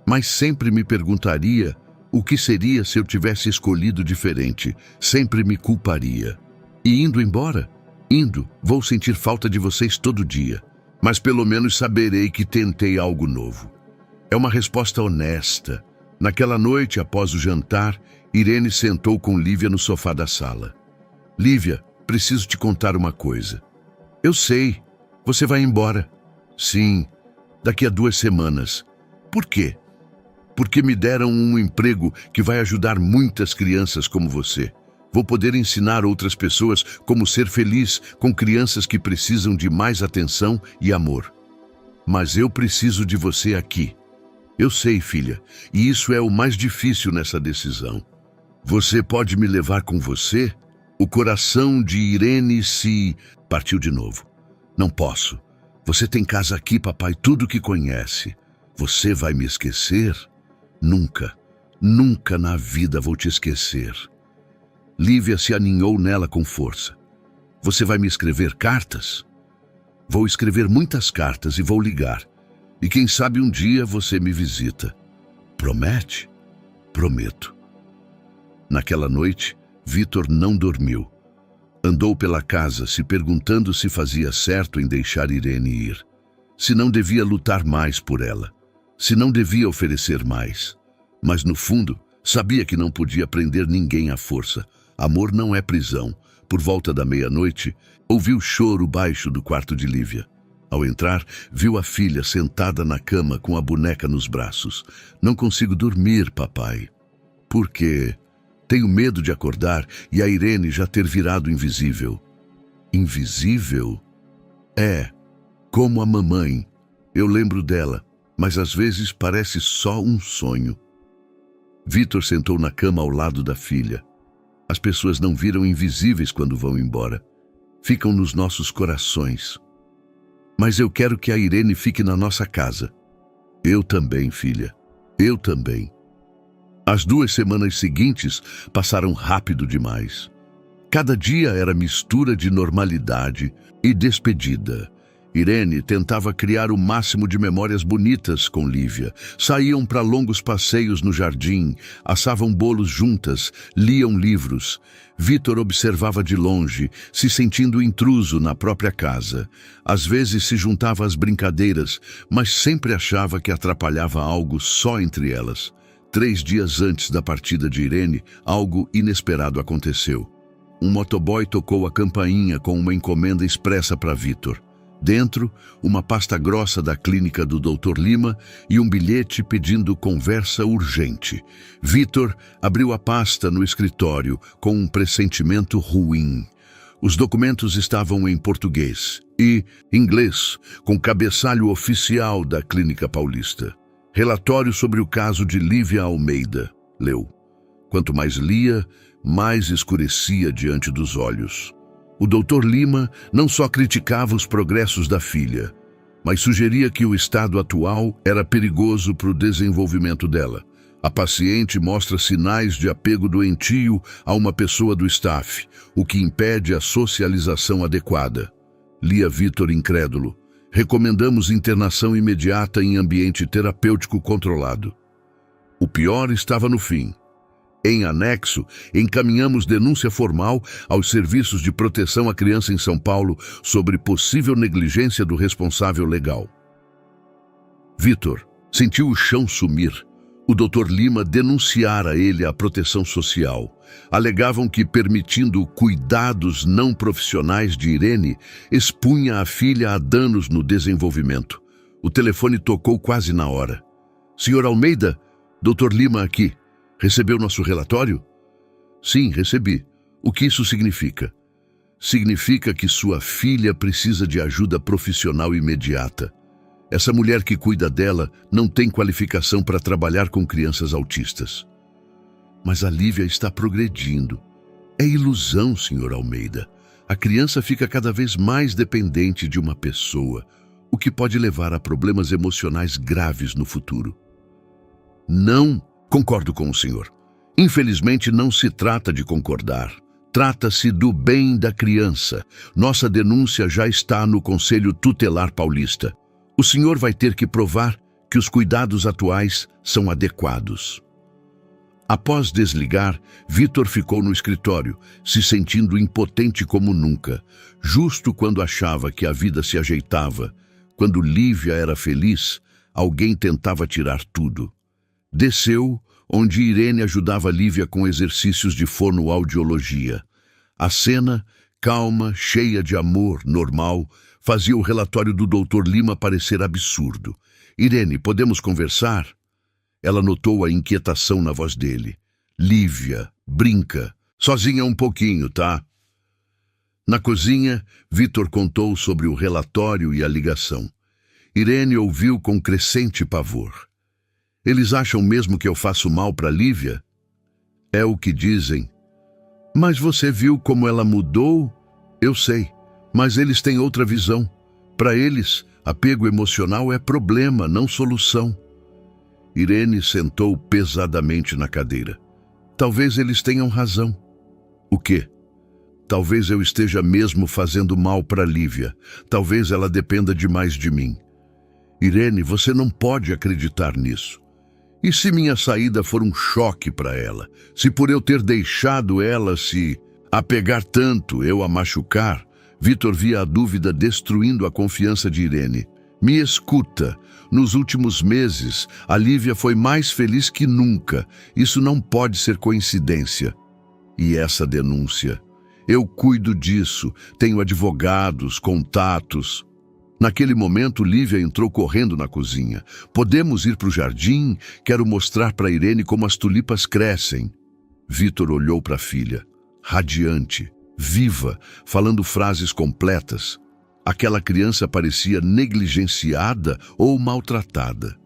mas sempre me perguntaria o que seria se eu tivesse escolhido diferente. Sempre me culparia. E indo embora? Indo, vou sentir falta de vocês todo dia, mas pelo menos saberei que tentei algo novo. É uma resposta honesta. Naquela noite, após o jantar, Irene sentou com Lívia no sofá da sala. Lívia, preciso te contar uma coisa. Eu sei, você vai embora. Sim, daqui a 2 semanas. Por quê? Porque me deram um emprego que vai ajudar muitas crianças como você. Vou poder ensinar outras pessoas como ser feliz com crianças que precisam de mais atenção e amor. Mas eu preciso de você aqui. Eu sei, filha, e isso é o mais difícil nessa decisão. Você pode me levar com você? O coração de Irene se partiu de novo. Não posso. Você tem casa aqui, papai, tudo que conhece. Você vai me esquecer? Nunca, nunca na vida vou te esquecer. Lívia se aninhou nela com força. Você vai me escrever cartas? Vou escrever muitas cartas e vou ligar. E quem sabe um dia você me visita. Promete? Prometo. Naquela noite, Vítor não dormiu. Andou pela casa se perguntando se fazia certo em deixar Irene ir. Se não devia lutar mais por ela. Se não devia oferecer mais. Mas no fundo, sabia que não podia prender ninguém à força. Amor não é prisão. Por volta da meia-noite, ouviu choro baixo do quarto de Lívia. Ao entrar, viu a filha sentada na cama com a boneca nos braços. Não consigo dormir, papai. Por quê? Tenho medo de acordar e a Irene já ter virado invisível. Invisível? É, como a mamãe. Eu lembro dela, mas às vezes parece só um sonho. Vítor sentou na cama ao lado da filha. As pessoas não viram invisíveis quando vão embora. Ficam nos nossos corações. Mas eu quero que a Irene fique na nossa casa. Eu também, filha. Eu também. As 2 semanas seguintes passaram rápido demais. Cada dia era mistura de normalidade e despedida. Irene tentava criar o máximo de memórias bonitas com Lívia. Saíam para longos passeios no jardim, assavam bolos juntas, liam livros. Vítor observava de longe, se sentindo intruso na própria casa. Às vezes se juntava às brincadeiras, mas sempre achava que atrapalhava algo só entre elas. 3 dias antes da partida de Irene, algo inesperado aconteceu. Um motoboy tocou a campainha com uma encomenda expressa para Vítor. Dentro, uma pasta grossa da clínica do Dr. Lima e um bilhete pedindo conversa urgente. Vítor abriu a pasta no escritório com um pressentimento ruim. Os documentos estavam em português e inglês, com cabeçalho oficial da Clínica Paulista. Relatório sobre o caso de Lívia Almeida. Leu. Quanto mais lia, mais escurecia diante dos olhos. O Dr. Lima não só criticava os progressos da filha, mas sugeria que o estado atual era perigoso para o desenvolvimento dela. A paciente mostra sinais de apego doentio a uma pessoa do staff, o que impede a socialização adequada. Lia Vítor incrédulo. Recomendamos internação imediata em ambiente terapêutico controlado. O pior estava no fim. Em anexo, encaminhamos denúncia formal aos serviços de proteção à criança em São Paulo sobre possível negligência do responsável legal. Vítor sentiu o chão sumir. O Dr. Lima denunciara ele à proteção social. Alegavam que, permitindo cuidados não profissionais de Irene, expunha a filha a danos no desenvolvimento. O telefone tocou quase na hora. Senhor Almeida, Dr. Lima aqui. Recebeu nosso relatório? Sim, recebi. O que isso significa? Significa que sua filha precisa de ajuda profissional imediata. Essa mulher que cuida dela não tem qualificação para trabalhar com crianças autistas. Mas a Lívia está progredindo. É ilusão, Sr. Almeida. A criança fica cada vez mais dependente de uma pessoa, o que pode levar a problemas emocionais graves no futuro. Não concordo com o senhor. Infelizmente, não se trata de concordar. Trata-se do bem da criança. Nossa denúncia já está no Conselho Tutelar Paulista. O senhor vai ter que provar que os cuidados atuais são adequados. Após desligar, Vitor ficou no escritório, se sentindo impotente como nunca. Justo quando achava que a vida se ajeitava, quando Lívia era feliz, alguém tentava tirar tudo. Desceu, onde Irene ajudava Lívia com exercícios de fonoaudiologia. A cena, calma, cheia de amor, normal, fazia o relatório do Dr. Lima parecer absurdo. Irene, podemos conversar? Ela notou a inquietação na voz dele. Lívia, brinca. Sozinha um pouquinho, tá? Na cozinha, Vitor contou sobre o relatório e a ligação. Irene ouviu com crescente pavor. Eles acham mesmo que eu faço mal para Lívia? É o que dizem. Mas você viu como ela mudou? Eu sei, mas eles têm outra visão. Para eles, apego emocional é problema, não solução. Irene sentou pesadamente na cadeira. Talvez eles tenham razão. O quê? Talvez eu esteja mesmo fazendo mal para Lívia. Talvez ela dependa demais de mim. Irene, você não pode acreditar nisso. E se minha saída for um choque para ela? Se por eu ter deixado ela se apegar tanto, eu a machucar? Vitor via a dúvida destruindo a confiança de Irene. Me escuta. Nos últimos meses, a Lívia foi mais feliz que nunca. Isso não pode ser coincidência. E essa denúncia? Eu cuido disso. Tenho advogados, contatos. Naquele momento, Lívia entrou correndo na cozinha. Podemos ir para o jardim? Quero mostrar para Irene como as tulipas crescem. Vitor olhou para a filha, radiante, viva, falando frases completas. Aquela criança parecia negligenciada ou maltratada.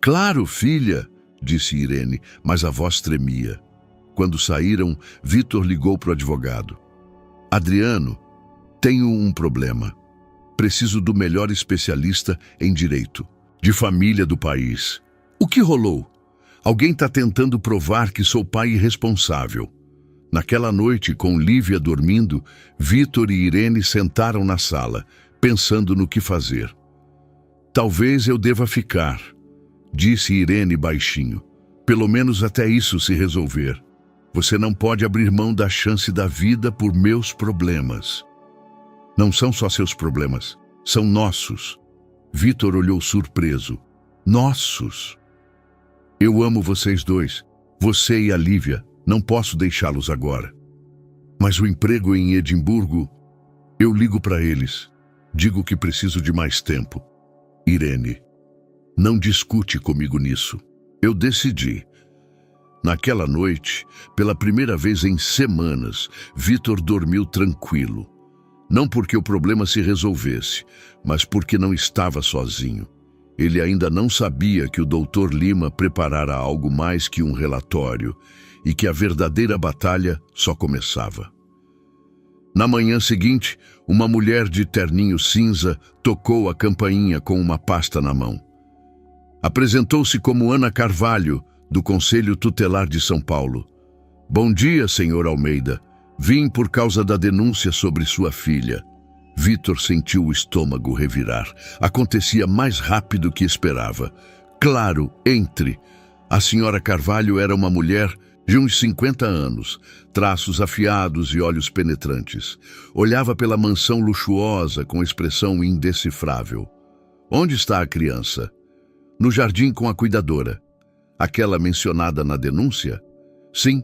Claro, filha, disse Irene, mas a voz tremia. Quando saíram, Vitor ligou para o advogado. Adriano, tenho um problema. Preciso do melhor especialista em direito, de família do país. O que rolou? Alguém está tentando provar que sou pai irresponsável. Naquela noite, com Lívia dormindo, Vitor e Irene sentaram na sala, pensando no que fazer. Talvez eu deva ficar, disse Irene baixinho. Pelo menos até isso se resolver. Você não pode abrir mão da chance da vida por meus problemas. Não são só seus problemas, são nossos. Vitor olhou surpreso. Nossos? Eu amo vocês dois, você e a Lívia. Não posso deixá-los agora. Mas o emprego em Edimburgo, eu ligo para eles. Digo que preciso de mais tempo. Irene, não discute comigo nisso. Eu decidi. Naquela noite, pela primeira vez em semanas, Vitor dormiu tranquilo. Não porque o problema se resolvesse, mas porque não estava sozinho. Ele ainda não sabia que o Dr. Lima preparara algo mais que um relatório e que a verdadeira batalha só começava. Na manhã seguinte, uma mulher de terninho cinza tocou a campainha com uma pasta na mão. Apresentou-se como Ana Carvalho, do Conselho Tutelar de São Paulo. Bom dia, senhor Almeida. Vim por causa da denúncia sobre sua filha. Vitor sentiu o estômago revirar. Acontecia mais rápido que esperava. Claro, entre. A senhora Carvalho era uma mulher de uns 50 anos, traços afiados e olhos penetrantes. Olhava pela mansão luxuosa com expressão indecifrável. Onde está a criança? No jardim com a cuidadora. Aquela mencionada na denúncia? Sim.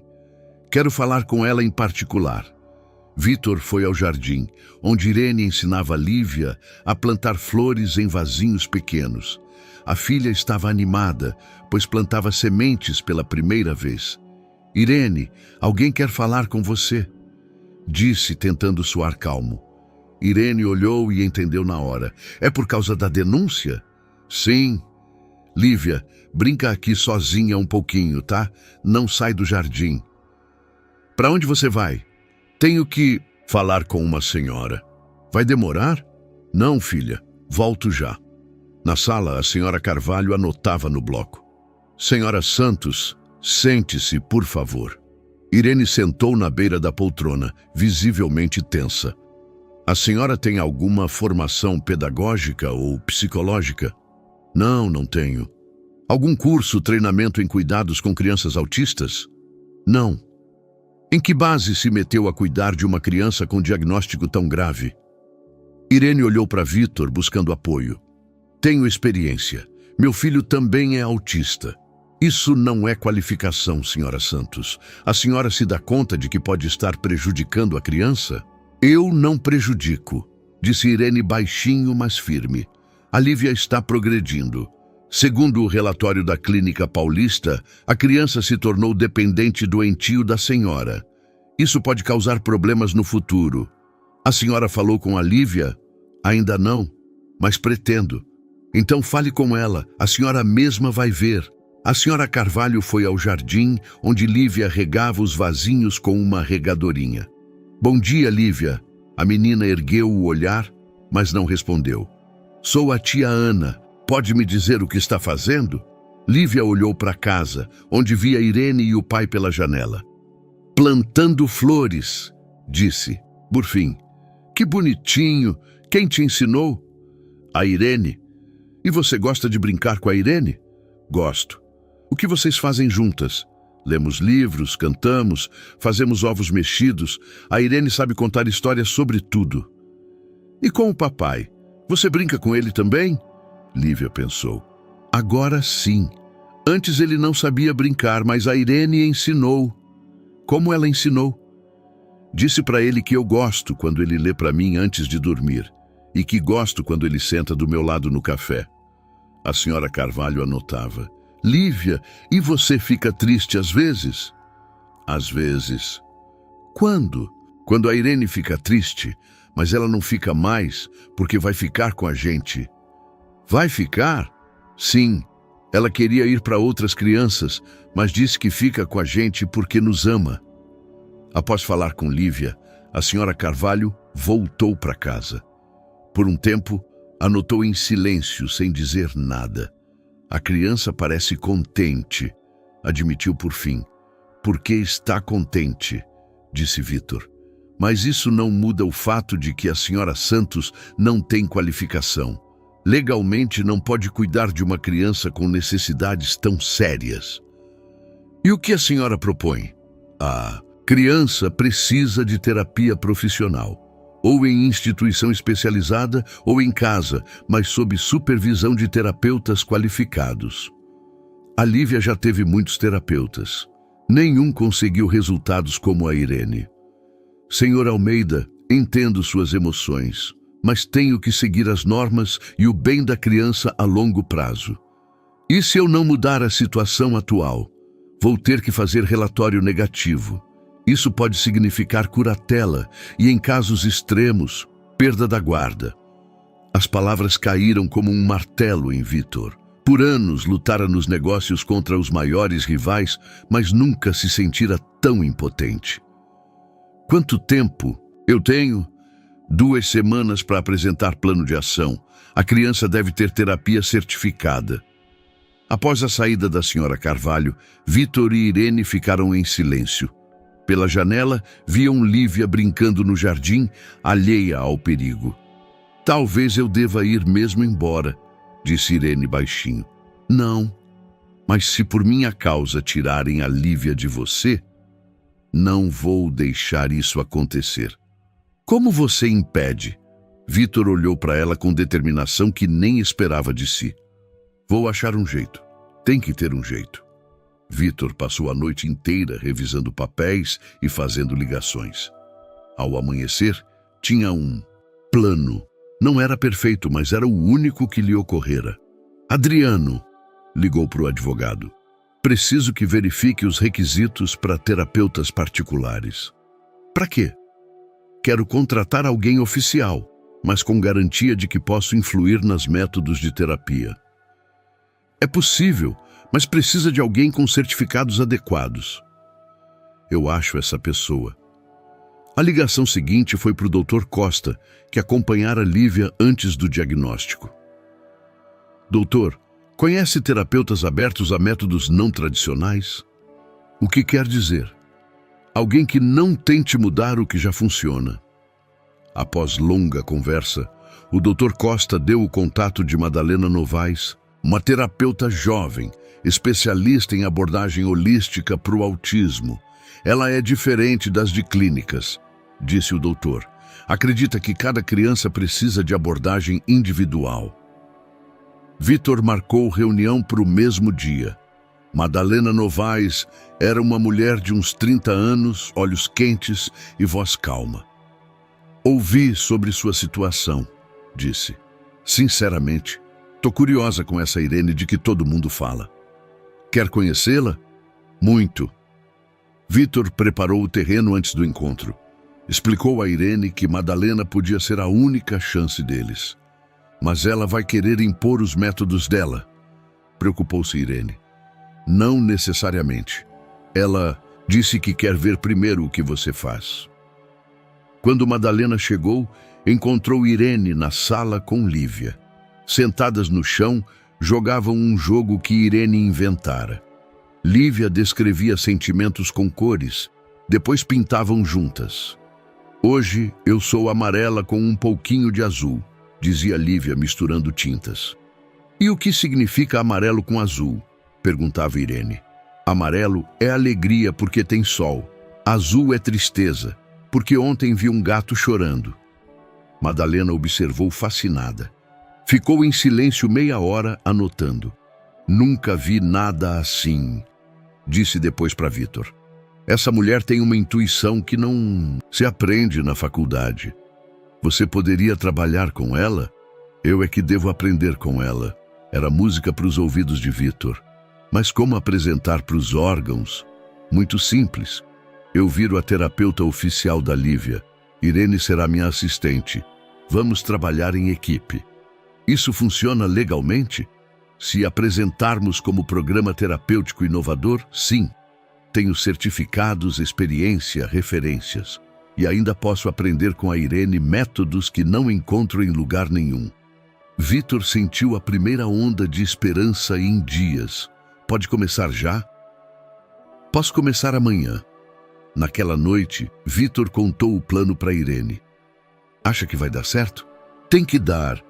Quero falar com ela em particular. Vitor foi ao jardim, onde Irene ensinava a Lívia a plantar flores em vasinhos pequenos. A filha estava animada, pois plantava sementes pela primeira vez. Irene, alguém quer falar com você, disse, tentando soar calmo. Irene olhou e entendeu na hora. É por causa da denúncia? Sim. Lívia, brinca aqui sozinha um pouquinho, tá? Não sai do jardim. Para onde você vai? Tenho que falar com uma senhora. Vai demorar? Não, filha. Volto já. Na sala, a senhora Carvalho anotava no bloco. Senhora Santos, sente-se, por favor. Irene sentou na beira da poltrona, visivelmente tensa. A senhora tem alguma formação pedagógica ou psicológica? Não, não tenho. Algum curso, treinamento em cuidados com crianças autistas? Não. Em que base se meteu a cuidar de uma criança com diagnóstico tão grave? Irene olhou para Vitor buscando apoio. Tenho experiência. Meu filho também é autista. Isso não é qualificação, senhora Santos. A senhora se dá conta de que pode estar prejudicando a criança? Eu não prejudico, disse Irene baixinho, mas firme. A Lívia está progredindo. Segundo o relatório da Clínica Paulista, a criança se tornou dependente doentio da senhora. Isso pode causar problemas no futuro. A senhora falou com a Lívia? Ainda não, mas pretendo. Então fale com ela, a senhora mesma vai ver. A senhora Carvalho foi ao jardim, onde Lívia regava os vasinhos com uma regadorinha. Bom dia, Lívia. A menina ergueu o olhar, mas não respondeu. Sou a tia Ana. Pode me dizer o que está fazendo? Lívia olhou para casa, onde via Irene e o pai pela janela. Plantando flores, disse. Por fim, que bonitinho. Quem te ensinou? A Irene. E você gosta de brincar com a Irene? Gosto. O que vocês fazem juntas? Lemos livros, cantamos, fazemos ovos mexidos. A Irene sabe contar histórias sobre tudo. E com o papai? Você brinca com ele também? Lívia pensou. Agora sim. Antes ele não sabia brincar, mas a Irene ensinou. Como ela ensinou? Disse para ele que eu gosto quando ele lê para mim antes de dormir e que gosto quando ele senta do meu lado no café. A senhora Carvalho anotava. Lívia, e você fica triste às vezes? Às vezes. Quando? Quando a Irene fica triste, mas ela não fica mais porque vai ficar com a gente. Vai ficar? Sim. Ela queria ir para outras crianças, mas disse que fica com a gente porque nos ama. Após falar com Lívia, a senhora Carvalho voltou para casa. Por um tempo, anotou em silêncio, sem dizer nada. A criança parece contente, admitiu por fim. Porque está contente, disse Vitor. Mas isso não muda o fato de que a senhora Santos não tem qualificação. Legalmente não pode cuidar de uma criança com necessidades tão sérias. E o que a senhora propõe? A criança precisa de terapia profissional. Ou em instituição especializada ou em casa, mas sob supervisão de terapeutas qualificados. A Lívia já teve muitos terapeutas. Nenhum conseguiu resultados como a Irene. Senhor Almeida, entendo suas emoções, mas tenho que seguir as normas e o bem da criança a longo prazo. E se eu não mudar a situação atual? Vou ter que fazer relatório negativo. Isso pode significar curatela e, em casos extremos, perda da guarda. As palavras caíram como um martelo em Vitor. Por anos lutara nos negócios contra os maiores rivais, mas nunca se sentira tão impotente. Quanto tempo? Eu tenho 2 semanas para apresentar plano de ação. A criança deve ter terapia certificada. Após a saída da senhora Carvalho, Vitor e Irene ficaram em silêncio. Pela janela, viam Lívia brincando no jardim, alheia ao perigo. Talvez eu deva ir mesmo embora, disse Irene baixinho. Não, mas se por minha causa tirarem a Lívia de você, não vou deixar isso acontecer. Como você impede? Vitor olhou para ela com determinação que nem esperava de si. Vou achar um jeito. Tem que ter um jeito. Vitor passou a noite inteira revisando papéis e fazendo ligações. Ao amanhecer, tinha um plano. Não era perfeito, mas era o único que lhe ocorrera. Adriano, ligou para o advogado. Preciso que verifique os requisitos para terapeutas particulares. Para quê? Quero contratar alguém oficial, mas com garantia de que posso influir nos métodos de terapia. É possível, mas precisa de alguém com certificados adequados. Eu acho essa pessoa. A ligação seguinte foi para o Dr. Costa, que acompanhara Lívia antes do diagnóstico. Doutor, conhece terapeutas abertos a métodos não tradicionais? O que quer dizer? Alguém que não tente mudar o que já funciona. Após longa conversa, o Dr. Costa deu o contato de Madalena Novaes, uma terapeuta jovem, especialista em abordagem holística para o autismo. Ela é diferente das de clínicas, disse o doutor. Acredita que cada criança precisa de abordagem individual. Vitor marcou reunião para o mesmo dia. Madalena Novaes era uma mulher de uns 30 anos, olhos quentes e voz calma. Ouvi sobre sua situação, disse. Sinceramente, tô curiosa com essa Irene de que todo mundo fala. Quer conhecê-la? Muito. Vitor preparou o terreno antes do encontro. Explicou a Irene que Madalena podia ser a única chance deles. Mas ela vai querer impor os métodos dela. Preocupou-se Irene. Não necessariamente. Ela disse que quer ver primeiro o que você faz. Quando Madalena chegou, encontrou Irene na sala com Lívia. Sentadas no chão, jogavam um jogo que Irene inventara. Lívia descrevia sentimentos com cores, depois pintavam juntas. Hoje eu sou amarela com um pouquinho de azul, dizia Lívia misturando tintas. E o que significa amarelo com azul? Perguntava Irene. Amarelo é alegria porque tem sol. Azul é tristeza, porque ontem vi um gato chorando. Madalena observou fascinada. Ficou em silêncio meia hora anotando. Nunca vi nada assim, disse depois para Vitor. Essa mulher tem uma intuição que não se aprende na faculdade. Você poderia trabalhar com ela? Eu é que devo aprender com ela. Era música para os ouvidos de Vitor. Mas como apresentar para os órgãos? Muito simples. Eu viro a terapeuta oficial da Lívia. Irene será minha assistente. Vamos trabalhar em equipe. Isso funciona legalmente? Se apresentarmos como programa terapêutico inovador, sim. Tenho certificados, experiência, referências. E ainda posso aprender com a Irene métodos que não encontro em lugar nenhum. Vitor sentiu a primeira onda de esperança em dias. Pode começar já? Posso começar amanhã. Naquela noite, Vitor contou o plano para Irene. Acha que vai dar certo? Tem que dar.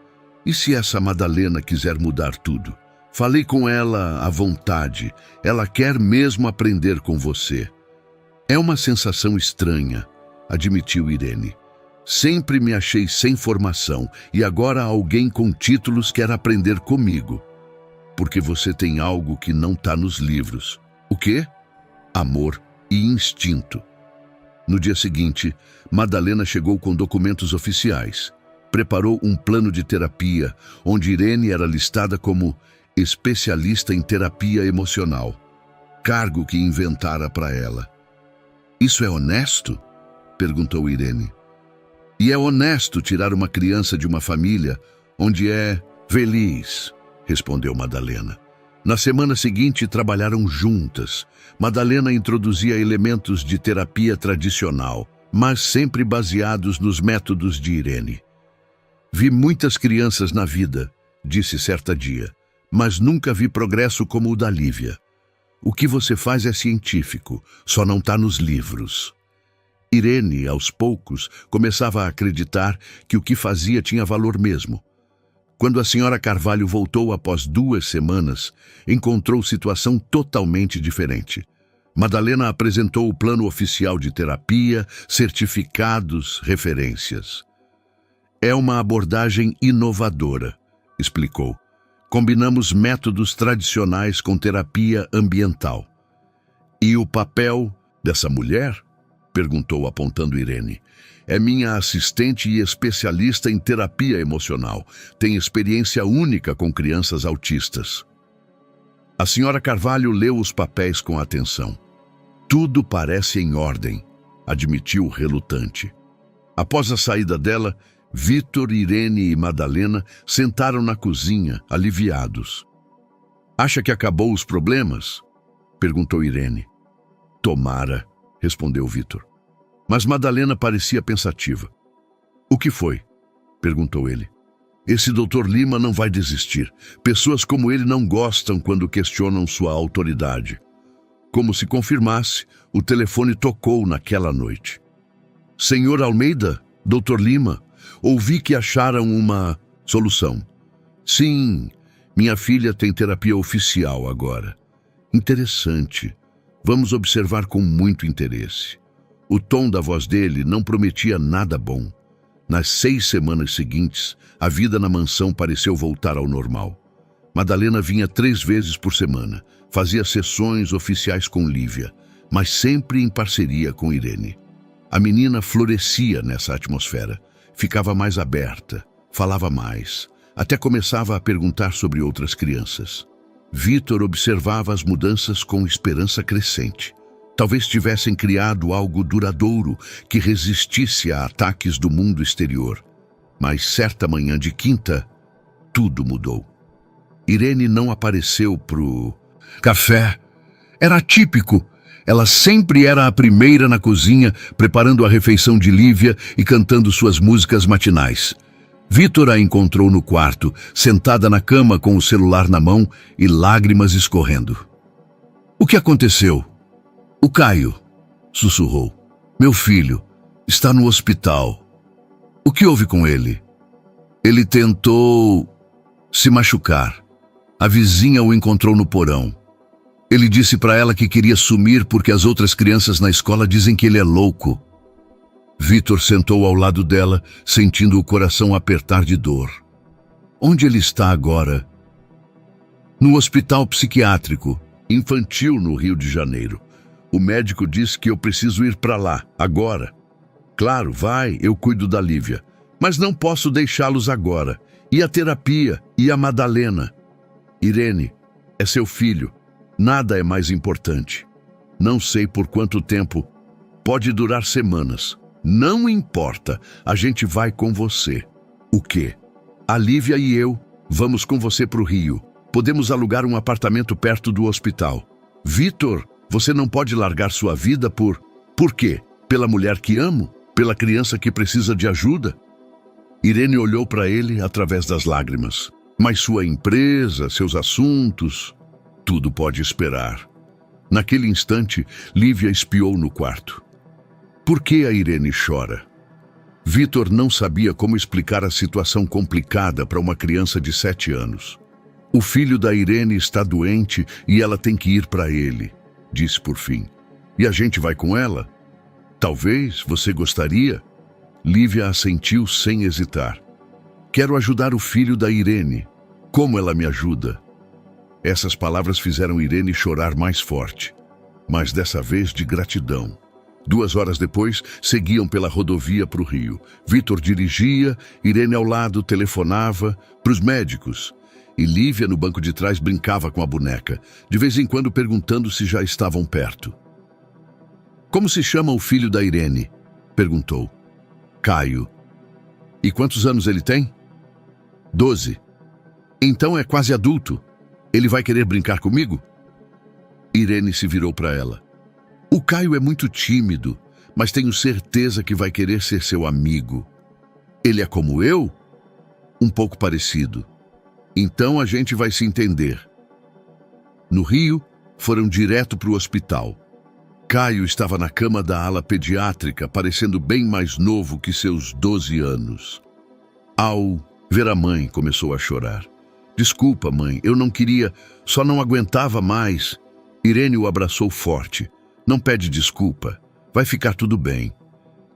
E se essa Madalena quiser mudar tudo? Falei com ela à vontade. Ela quer mesmo aprender com você. É uma sensação estranha, admitiu Irene. Sempre me achei sem formação e agora alguém com títulos quer aprender comigo. Porque você tem algo que não está nos livros. O quê? Amor e instinto. No dia seguinte, Madalena chegou com documentos oficiais. Preparou um plano de terapia, onde Irene era listada como especialista em terapia emocional, cargo que inventara para ela. Isso é honesto? Perguntou Irene. E é honesto tirar uma criança de uma família onde é feliz, respondeu Madalena. Na semana seguinte, trabalharam juntas. Madalena introduzia elementos de terapia tradicional, mas sempre baseados nos métodos de Irene. Vi muitas crianças na vida, disse certa dia, mas nunca vi progresso como o da Lívia. O que você faz é científico, só não está nos livros. Irene, aos poucos, começava a acreditar que o que fazia tinha valor mesmo. Quando a senhora Carvalho voltou após 2 semanas, encontrou situação totalmente diferente. Madalena apresentou o plano oficial de terapia, certificados, referências. É uma abordagem inovadora, explicou. Combinamos métodos tradicionais com terapia ambiental. E o papel dessa mulher? Perguntou apontando Irene. É minha assistente e especialista em terapia emocional. Tem experiência única com crianças autistas. A senhora Carvalho leu os papéis com atenção. Tudo parece em ordem, admitiu relutante. Após a saída dela, Vitor, Irene e Madalena sentaram na cozinha, aliviados. Acha que acabou os problemas? Perguntou Irene. Tomara, respondeu Vitor. Mas Madalena parecia pensativa. O que foi? Perguntou ele. Esse Dr. Lima não vai desistir. Pessoas como ele não gostam quando questionam sua autoridade. Como se confirmasse, o telefone tocou naquela noite. Senhor Almeida, Dr. Lima, ouvi que acharam uma solução. Sim, minha filha tem terapia oficial agora. Interessante. Vamos observar com muito interesse. O tom da voz dele não prometia nada bom. Nas 6 semanas seguintes, a vida na mansão pareceu voltar ao normal. Madalena vinha 3 vezes por semana, fazia sessões oficiais com Lívia, mas sempre em parceria com Irene. A menina florescia nessa atmosfera, ficava mais aberta, falava mais, até começava a perguntar sobre outras crianças. Vitor observava as mudanças com esperança crescente. Talvez tivessem criado algo duradouro que resistisse a ataques do mundo exterior. Mas certa manhã de quinta, tudo mudou. Irene não apareceu pro café. Era típico. Ela sempre era a primeira na cozinha, preparando a refeição de Lívia e cantando suas músicas matinais. Vitor a encontrou no quarto, sentada na cama com o celular na mão e lágrimas escorrendo. O que aconteceu? O Caio, sussurrou. Meu filho, está no hospital. O que houve com ele? Ele tentou se machucar. A vizinha o encontrou no porão. Ele disse para ela que queria sumir porque as outras crianças na escola dizem que ele é louco. Vitor sentou ao lado dela, sentindo o coração apertar de dor. Onde ele está agora? No hospital psiquiátrico, infantil no Rio de Janeiro. O médico disse que eu preciso ir para lá, agora. Claro, vai, eu cuido da Lívia. Mas não posso deixá-los agora. E a terapia, e a Madalena. Irene, é seu filho. Nada é mais importante. Não sei por quanto tempo. Pode durar semanas. Não importa, a gente vai com você. O quê? A Lívia e eu vamos com você para o Rio. Podemos alugar um apartamento perto do hospital. Vitor, você não pode largar sua vida por... Por quê? Pela mulher que amo? Pela criança que precisa de ajuda? Irene olhou para ele através das lágrimas. Mas sua empresa, seus assuntos... Tudo pode esperar. Naquele instante, Lívia espiou no quarto. Por que a Irene chora? Vitor não sabia como explicar a situação complicada para uma criança de 7 anos. O filho da Irene está doente e ela tem que ir para ele, disse por fim. E a gente vai com ela? Talvez, você gostaria? Lívia assentiu sem hesitar. Quero ajudar o filho da Irene. Como ela me ajuda? Essas palavras fizeram Irene chorar mais forte, mas dessa vez de gratidão. 2 horas depois, seguiam pela rodovia para o Rio. Vitor dirigia, Irene ao lado telefonava para os médicos. E Lívia, no banco de trás, brincava com a boneca, de vez em quando perguntando se já estavam perto. Como se chama o filho da Irene? Perguntou. Caio. E quantos anos ele tem? 12. Então é quase adulto. Ele vai querer brincar comigo? Irene se virou para ela. O Caio é muito tímido, mas tenho certeza que vai querer ser seu amigo. Ele é como eu? Um pouco parecido. Então a gente vai se entender. No Rio, foram direto para o hospital. Caio estava na cama da ala pediátrica, parecendo bem mais novo que seus 12 anos. Ao ver a mãe, começou a chorar. Desculpa, mãe, eu não queria, só não aguentava mais. Irene o abraçou forte. Não pede desculpa, vai ficar tudo bem.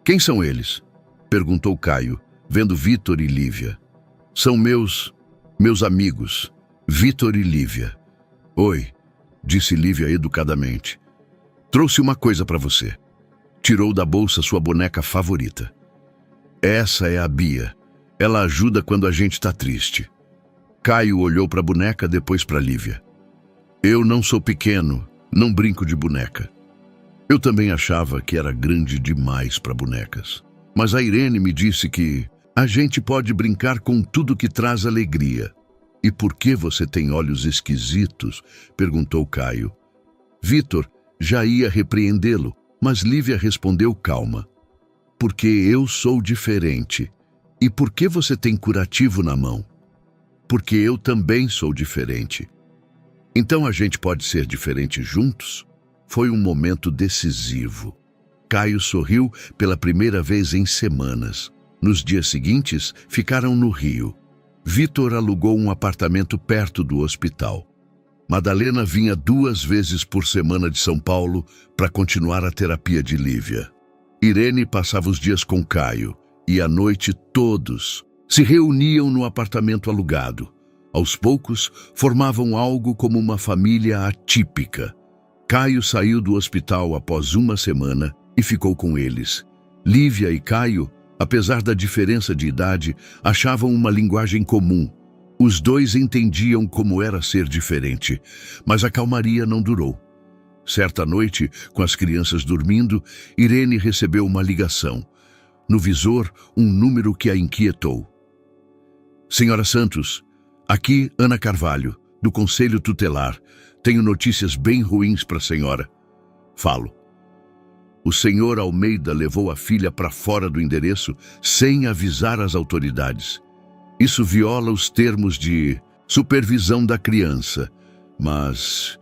Quem são eles? Perguntou Caio, vendo Vitor e Lívia. São meus amigos, Vitor e Lívia. Oi, disse Lívia educadamente. Trouxe uma coisa para você. Tirou da bolsa sua boneca favorita. Essa é a Bia. Ela ajuda quando a gente está triste. Caio olhou para a boneca, depois para Lívia. Eu não sou pequeno, não brinco de boneca. Eu também achava que era grande demais para bonecas. Mas a Irene me disse que a gente pode brincar com tudo que traz alegria. E por que você tem olhos esquisitos? Perguntou Caio. Vitor já ia repreendê-lo, mas Lívia respondeu calma. Porque eu sou diferente. E por que você tem curativo na mão? Porque eu também sou diferente. Então a gente pode ser diferente juntos? Foi um momento decisivo. Caio sorriu pela primeira vez em semanas. Nos dias seguintes, ficaram no Rio. Vitor alugou um apartamento perto do hospital. Madalena vinha 2 vezes por semana de São Paulo para continuar a terapia de Lívia. Irene passava os dias com Caio e à noite todos se reuniam no apartamento alugado. Aos poucos, formavam algo como uma família atípica. Caio saiu do hospital após 1 semana e ficou com eles. Lívia e Caio, apesar da diferença de idade, achavam uma linguagem comum. Os dois entendiam como era ser diferente, mas a calmaria não durou. Certa noite, com as crianças dormindo, Irene recebeu uma ligação. No visor, um número que a inquietou. Senhora Santos, aqui Ana Carvalho, do Conselho Tutelar. Tenho notícias bem ruins para a senhora. Falo. O senhor Almeida levou a filha para fora do endereço sem avisar as autoridades. Isso viola os termos de supervisão da criança, mas...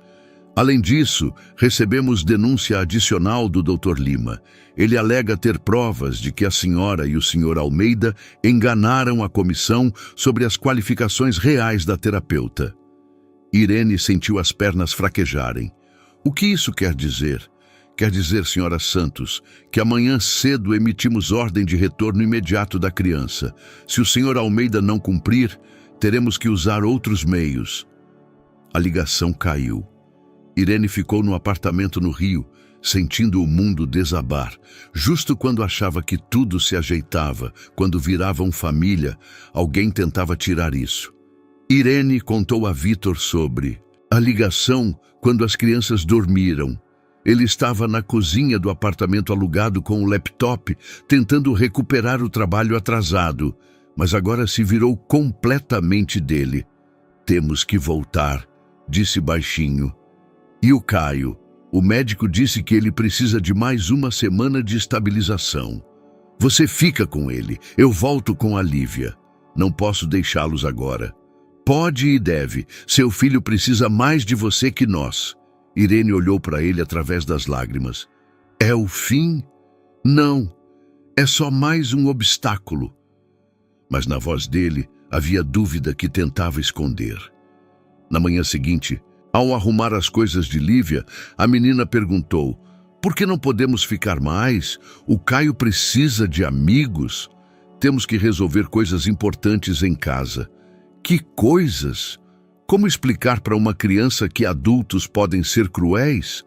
Além disso, recebemos denúncia adicional do Dr. Lima. Ele alega ter provas de que a senhora e o senhor Almeida enganaram a comissão sobre as qualificações reais da terapeuta. Irene sentiu as pernas fraquejarem. O que isso quer dizer? Quer dizer, senhora Santos, que amanhã cedo emitimos ordem de retorno imediato da criança. Se o senhor Almeida não cumprir, teremos que usar outros meios. A ligação caiu. Irene ficou no apartamento no Rio, sentindo o mundo desabar. Justo quando achava que tudo se ajeitava, quando viravam família, alguém tentava tirar isso. Irene contou a Vitor sobre a ligação quando as crianças dormiram. Ele estava na cozinha do apartamento alugado com o laptop, tentando recuperar o trabalho atrasado, mas agora se virou completamente dele. Temos que voltar, disse baixinho. E o Caio? O médico disse que ele precisa de mais 1 semana de estabilização. Você fica com ele, eu volto com a Lívia. Não posso deixá-los agora. Pode e deve, seu filho precisa mais de você que nós. Irene olhou para ele através das lágrimas. É o fim? Não, é só mais um obstáculo. Mas na voz dele havia dúvida que tentava esconder. Na manhã seguinte, ao arrumar as coisas de Lívia, a menina perguntou: por que não podemos ficar mais? O Caio precisa de amigos. Temos que resolver coisas importantes em casa. Que coisas? Como explicar para uma criança que adultos podem ser cruéis?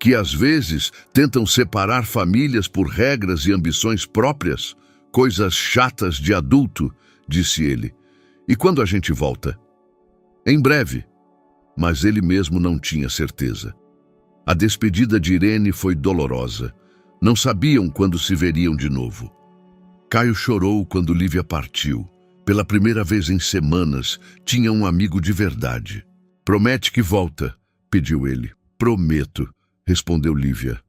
Que às vezes tentam separar famílias por regras e ambições próprias? Coisas chatas de adulto, disse ele. E quando a gente volta? Em breve. Mas ele mesmo não tinha certeza. A despedida de Irene foi dolorosa. Não sabiam quando se veriam de novo. Caio chorou quando Lívia partiu. Pela primeira vez em semanas, tinha um amigo de verdade. Promete que volta, pediu ele. Prometo, respondeu Lívia.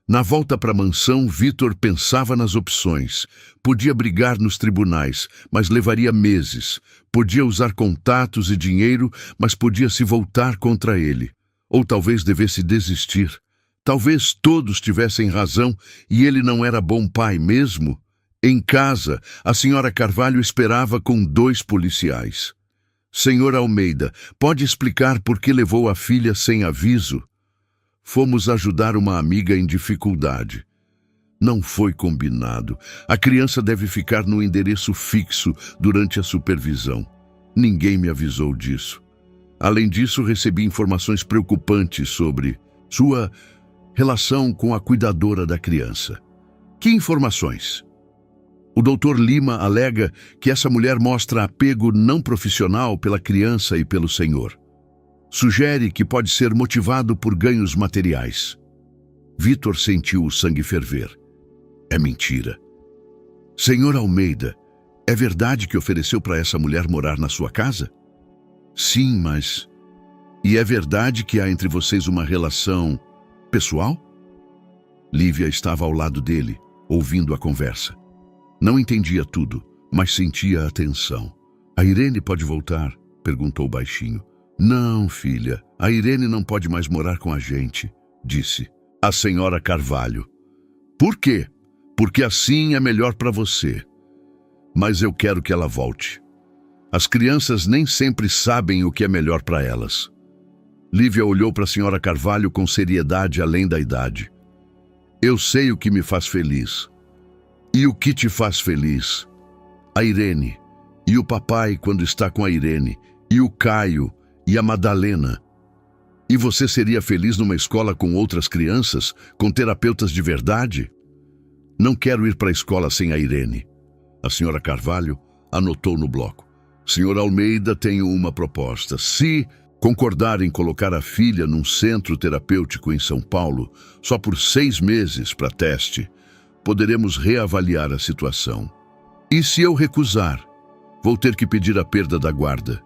Na volta para a mansão, Vitor pensava nas opções. Podia brigar nos tribunais, mas levaria meses. Podia usar contatos e dinheiro, mas podia se voltar contra ele. Ou talvez devesse desistir. Talvez todos tivessem razão e ele não era bom pai mesmo. Em casa, a senhora Carvalho esperava com 2 policiais. Senhor Almeida, pode explicar por que levou a filha sem aviso? Fomos ajudar uma amiga em dificuldade. Não foi combinado. A criança deve ficar no endereço fixo durante a supervisão. Ninguém me avisou disso. Além disso, recebi informações preocupantes sobre sua relação com a cuidadora da criança. Que informações? O Dr. Lima alega que essa mulher mostra apego não profissional pela criança e pelo senhor. Sugere que pode ser motivado por ganhos materiais. Vitor sentiu o sangue ferver. É mentira. Senhor Almeida, é verdade que ofereceu para essa mulher morar na sua casa? Sim, mas... E é verdade que há entre vocês uma relação pessoal? Lívia estava ao lado dele, ouvindo a conversa. Não entendia tudo, mas sentia a tensão. A Irene pode voltar? Perguntou baixinho. Não, filha, a Irene não pode mais morar com a gente, disse a senhora Carvalho. Por quê? Porque assim é melhor para você. Mas eu quero que ela volte. As crianças nem sempre sabem o que é melhor para elas. Lívia olhou para a senhora Carvalho com seriedade além da idade. Eu sei o que me faz feliz. E o que te faz feliz? A Irene. E o papai quando está com a Irene. E o Caio. E a Madalena. E você seria feliz numa escola com outras crianças, com terapeutas de verdade? Não quero ir para a escola sem a Irene. A senhora Carvalho anotou no bloco. Senhora Almeida, tenho uma proposta. Se concordar em colocar a filha num centro terapêutico em São Paulo, só por 6 meses para teste, poderemos reavaliar a situação. E se eu recusar, vou ter que pedir a perda da guarda.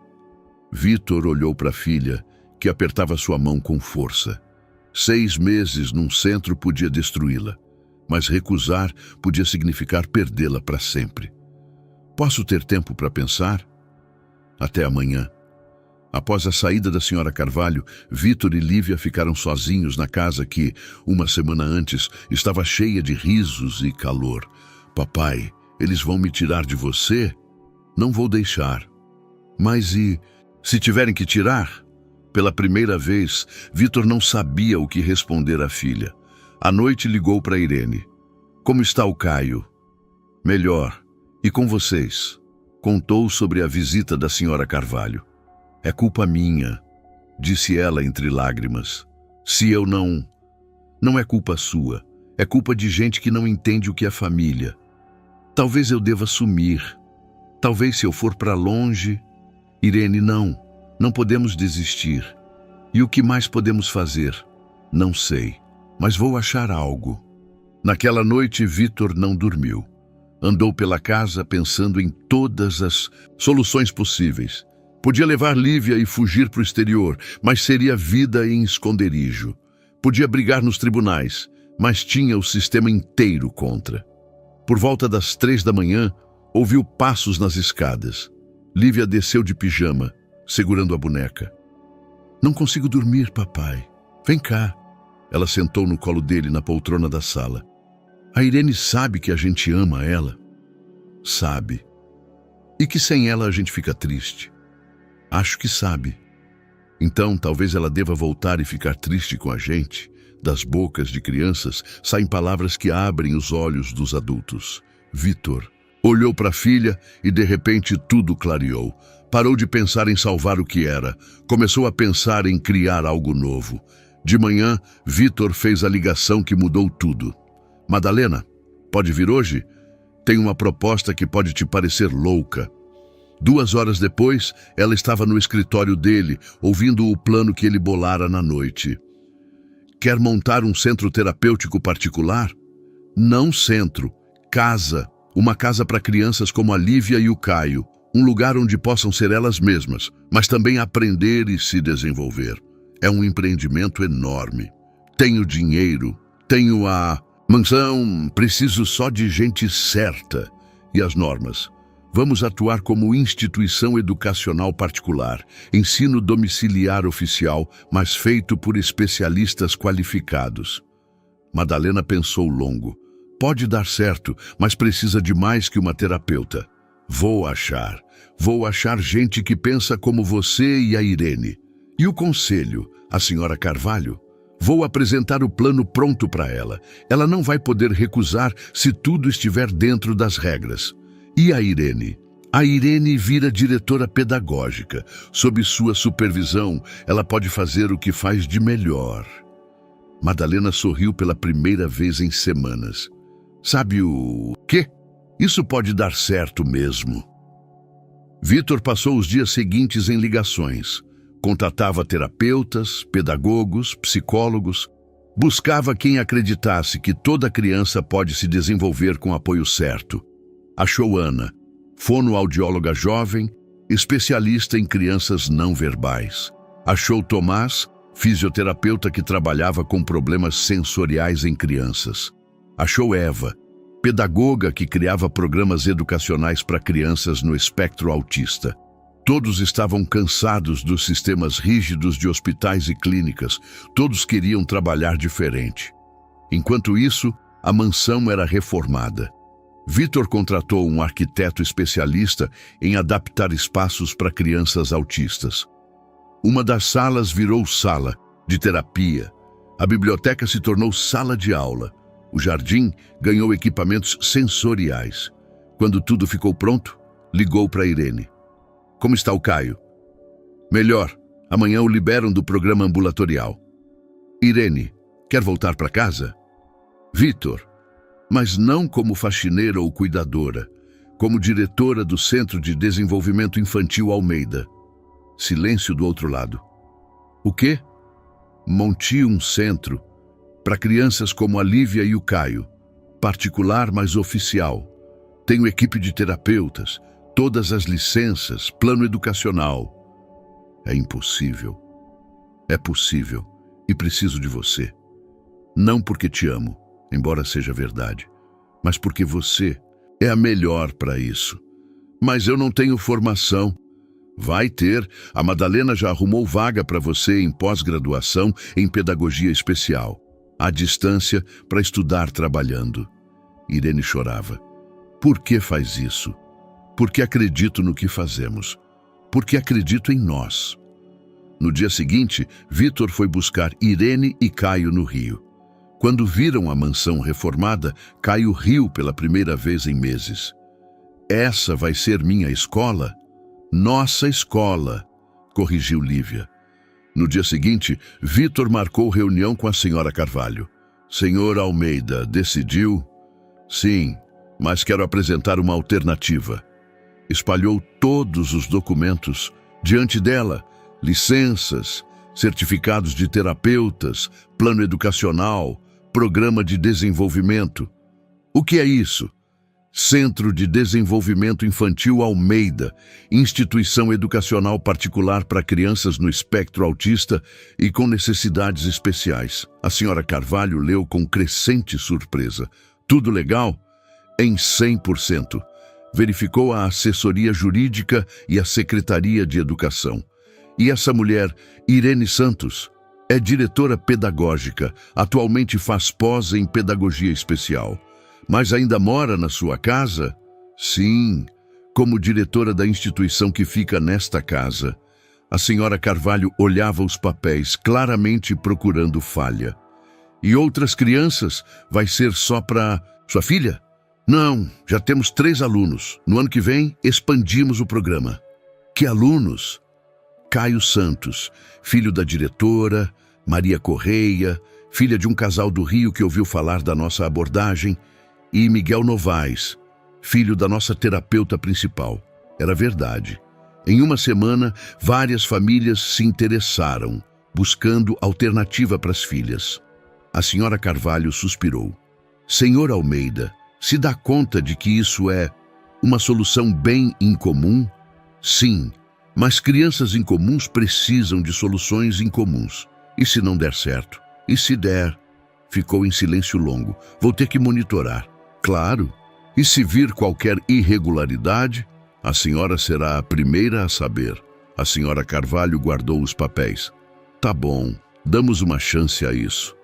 Vitor olhou para a filha, que apertava sua mão com força. 6 meses num centro podia destruí-la, mas recusar podia significar perdê-la para sempre. Posso ter tempo para pensar? Até amanhã. Após a saída da senhora Carvalho, Vitor e Lívia ficaram sozinhos na casa que, uma semana antes, estava cheia de risos e calor. Papai, eles vão me tirar de você? Não vou deixar. Mas e... se tiverem que tirar? Pela primeira vez, Vitor não sabia o que responder à filha. À noite ligou para Irene. Como está o Caio? Melhor. E com vocês? Contou sobre a visita da senhora Carvalho. É culpa minha, disse ela entre lágrimas. Se eu não... Não é culpa sua. É culpa de gente que não entende o que é família. Talvez eu deva sumir. Talvez se eu for para longe... Irene, não. Não podemos desistir. E o que mais podemos fazer? Não sei, mas vou achar algo. Naquela noite, Vitor não dormiu. Andou pela casa pensando em todas as soluções possíveis. Podia levar Lívia e fugir para o exterior, mas seria vida em esconderijo. Podia brigar nos tribunais, mas tinha o sistema inteiro contra. Por volta das 3 da manhã, ouviu passos nas escadas. Lívia desceu de pijama, segurando a boneca. Não consigo dormir, papai. Vem cá. Ela sentou no colo dele na poltrona da sala. A Irene sabe que a gente ama ela? Sabe. E que sem ela a gente fica triste? Acho que sabe. Então talvez ela deva voltar e ficar triste com a gente. Das bocas de crianças saem palavras que abrem os olhos dos adultos. Vitor olhou para a filha e de repente tudo clareou. Parou de pensar em salvar o que era. Começou a pensar em criar algo novo. De manhã, Vitor fez a ligação que mudou tudo. Madalena, pode vir hoje? Tenho uma proposta que pode te parecer louca. 2 horas depois, ela estava no escritório dele, ouvindo o plano que ele bolara na noite. Quer montar um centro terapêutico particular? Não centro, casa. Uma casa para crianças como a Lívia e o Caio. Um lugar onde possam ser elas mesmas, mas também aprender e se desenvolver. É um empreendimento enorme. Tenho dinheiro, tenho a mansão, preciso só de gente certa. E as normas? Vamos atuar como instituição educacional particular, ensino domiciliar oficial, mas feito por especialistas qualificados. Madalena pensou longo. Pode dar certo, mas precisa de mais que uma terapeuta. Vou achar gente que pensa como você e a Irene. E o conselho, a senhora Carvalho? Vou apresentar o plano pronto para ela. Ela não vai poder recusar se tudo estiver dentro das regras. E a Irene? A Irene vira diretora pedagógica. Sob sua supervisão, ela pode fazer o que faz de melhor. Madalena sorriu pela primeira vez em semanas. Sabe o quê? Isso pode dar certo mesmo. Vitor passou os dias seguintes em ligações. Contatava terapeutas, pedagogos, psicólogos. Buscava quem acreditasse que toda criança pode se desenvolver com apoio certo. Achou Ana, fonoaudióloga jovem, especialista em crianças não verbais. Achou Tomás, fisioterapeuta que trabalhava com problemas sensoriais em crianças. Achou Eva, pedagoga que criava programas educacionais para crianças no espectro autista. Todos estavam cansados dos sistemas rígidos de hospitais e clínicas. Todos queriam trabalhar diferente. Enquanto isso, a mansão era reformada. Vitor contratou um arquiteto especialista em adaptar espaços para crianças autistas. Uma das salas virou sala de terapia. A biblioteca se tornou sala de aula. O jardim ganhou equipamentos sensoriais. Quando tudo ficou pronto, ligou para Irene. Como está o Caio? Melhor. Amanhã o liberam do programa ambulatorial. Irene, quer voltar para casa? Vitor, mas não como faxineira ou cuidadora, como diretora do Centro de Desenvolvimento Infantil Almeida. Silêncio do outro lado. O quê? Montei um centro para crianças como a Lívia e o Caio. Particular, mas oficial. Tenho equipe de terapeutas, todas as licenças, plano educacional. É impossível. É possível. E preciso de você. Não porque te amo, embora seja verdade, mas porque você é a melhor para isso. Mas eu não tenho formação. Vai ter. A Madalena já arrumou vaga para você em pós-graduação em pedagogia especial, à distância, para estudar trabalhando. Irene chorava. Por que faz isso? Porque acredito no que fazemos. Porque acredito em nós. No dia seguinte, Vitor foi buscar Irene e Caio no Rio. Quando viram a mansão reformada, Caio riu pela primeira vez em meses. Essa vai ser minha escola? Nossa escola, corrigiu Lívia. No dia seguinte, Vitor marcou reunião com a senhora Carvalho. Senhor Almeida, decidiu? Sim, mas quero apresentar uma alternativa. Espalhou todos os documentos diante dela, licenças, certificados de terapeutas, plano educacional, programa de desenvolvimento. O que é isso? Centro de Desenvolvimento Infantil Almeida, instituição educacional particular para crianças no espectro autista e com necessidades especiais. A senhora Carvalho leu com crescente surpresa. Tudo legal? Em 100%. Verificou a assessoria jurídica e a Secretaria de Educação. E essa mulher, Irene Santos, é diretora pedagógica, atualmente faz pós em pedagogia especial. Mas ainda mora na sua casa? Sim, como diretora da instituição que fica nesta casa. A senhora Carvalho olhava os papéis, claramente procurando falha. E outras crianças? Vai ser só para sua filha? Não, já temos 3 alunos. No ano que vem, expandimos o programa. Que alunos? Caio Santos, filho da diretora, Maria Correia, filha de um casal do Rio que ouviu falar da nossa abordagem, e Miguel Novaes, filho da nossa terapeuta principal. Era verdade. Em uma semana, várias famílias se interessaram, buscando alternativa para as filhas. A senhora Carvalho suspirou. Senhor Almeida, se dá conta de que isso é uma solução bem incomum? Sim, mas crianças incomuns precisam de soluções incomuns. E se não der certo? E se der? Ficou em silêncio longo. Vou ter que monitorar. Claro. E se vir qualquer irregularidade, a senhora será a primeira a saber. A senhora Carvalho guardou os papéis. Tá bom, damos uma chance a isso.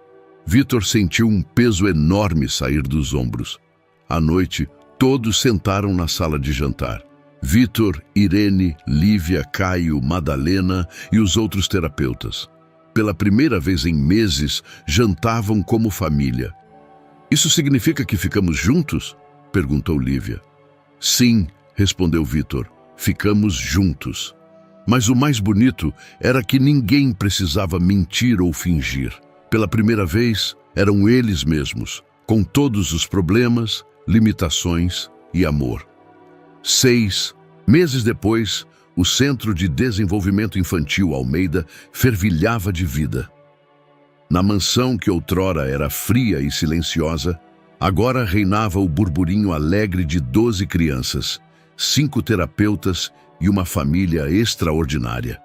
Vitor sentiu um peso enorme sair dos ombros. À noite, todos sentaram na sala de jantar. Vitor, Irene, Lívia, Caio, Madalena e os outros terapeutas. Pela primeira vez em meses, jantavam como família. Isso significa que ficamos juntos? Perguntou Lívia. Sim, respondeu Vitor, ficamos juntos. Mas o mais bonito era que ninguém precisava mentir ou fingir. Pela primeira vez, eram eles mesmos, com todos os problemas, limitações e amor. 6 meses depois, o Centro de Desenvolvimento Infantil Almeida fervilhava de vida. Na mansão que outrora era fria e silenciosa, agora reinava o burburinho alegre de 12 crianças, 5 terapeutas e uma família extraordinária.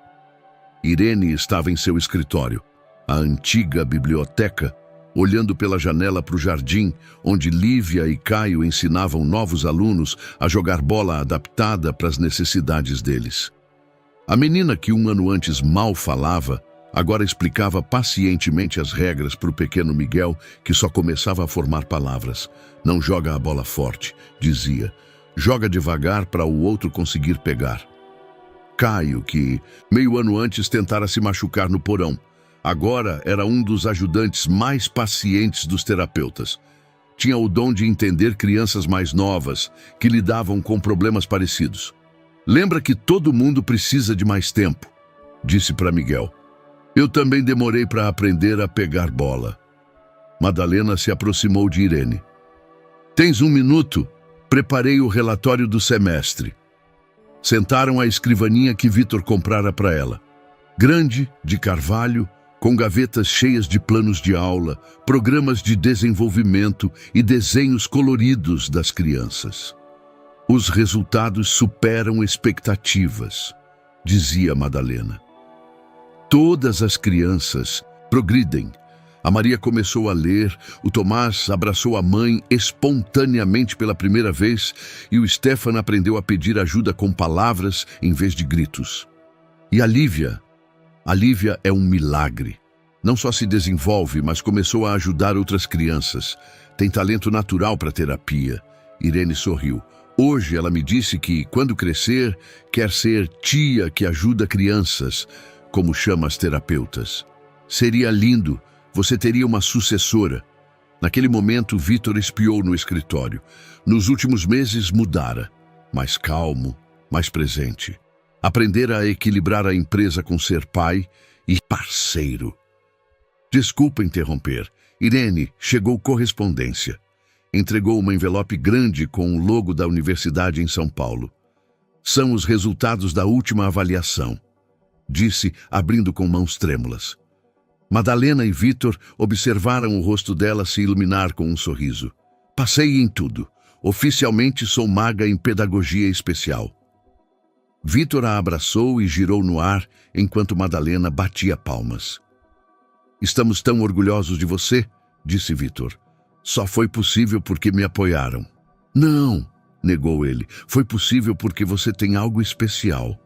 Irene estava em seu escritório, a antiga biblioteca, olhando pela janela para o jardim, onde Lívia e Caio ensinavam novos alunos a jogar bola adaptada para as necessidades deles. A menina que um ano antes mal falava, agora explicava pacientemente as regras para o pequeno Miguel, que só começava a formar palavras. Não joga a bola forte, dizia. Joga devagar para o outro conseguir pegar. Caio, que meio ano antes tentara se machucar no porão, agora era um dos ajudantes mais pacientes dos terapeutas. Tinha o dom de entender crianças mais novas que lidavam com problemas parecidos. Lembra que todo mundo precisa de mais tempo, disse para Miguel. Eu também demorei para aprender a pegar bola. Madalena se aproximou de Irene. Tens um minuto? Preparei o relatório do semestre. Sentaram a escrivaninha que Vitor comprara para ela. Grande, de carvalho, com gavetas cheias de planos de aula, programas de desenvolvimento e desenhos coloridos das crianças. Os resultados superam expectativas, dizia Madalena. Todas as crianças progridem. A Maria começou a ler, o Tomás abraçou a mãe espontaneamente pela primeira vez e o Stefan aprendeu a pedir ajuda com palavras em vez de gritos. E a Lívia? A Lívia é um milagre. Não só se desenvolve, mas começou a ajudar outras crianças. Tem talento natural para terapia. Irene sorriu. Hoje ela me disse que, quando crescer, quer ser tia que ajuda crianças, como chama as terapeutas. Seria lindo. Você teria uma sucessora. Naquele momento, Vitor espiou no escritório. Nos últimos meses mudara. Mais calmo, mais presente. Aprendera a equilibrar a empresa com ser pai e parceiro. Desculpa interromper. Irene, chegou correspondência. Entregou uma envelope grande com o logo da universidade em São Paulo. São os resultados da última avaliação, disse, abrindo com mãos trêmulas. Madalena e Vitor observaram o rosto dela se iluminar com um sorriso. Passei em tudo. Oficialmente sou maga em pedagogia especial. Vitor a abraçou e girou no ar enquanto Madalena batia palmas. Estamos tão orgulhosos de você, disse Vitor. Só foi possível porque me apoiaram. Não, negou ele. Foi possível porque você tem algo especial.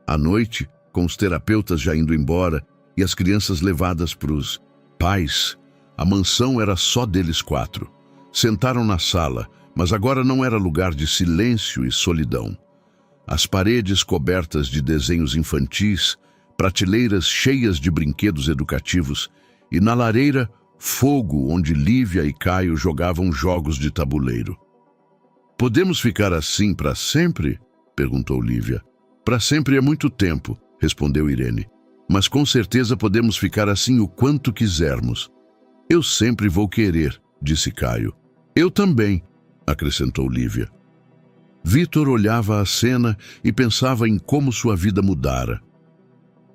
À noite, com os terapeutas já indo embora, e as crianças levadas para os pais, a mansão era só deles 4. Sentaram na sala, mas agora não era lugar de silêncio e solidão. As paredes cobertas de desenhos infantis, prateleiras cheias de brinquedos educativos e na lareira, fogo onde Lívia e Caio jogavam jogos de tabuleiro. Podemos ficar assim para sempre? Perguntou Lívia. Para sempre é muito tempo, respondeu Irene. Mas com certeza podemos ficar assim o quanto quisermos. Eu sempre vou querer, disse Caio. Eu também, acrescentou Lívia. Vitor olhava a cena e pensava em como sua vida mudara.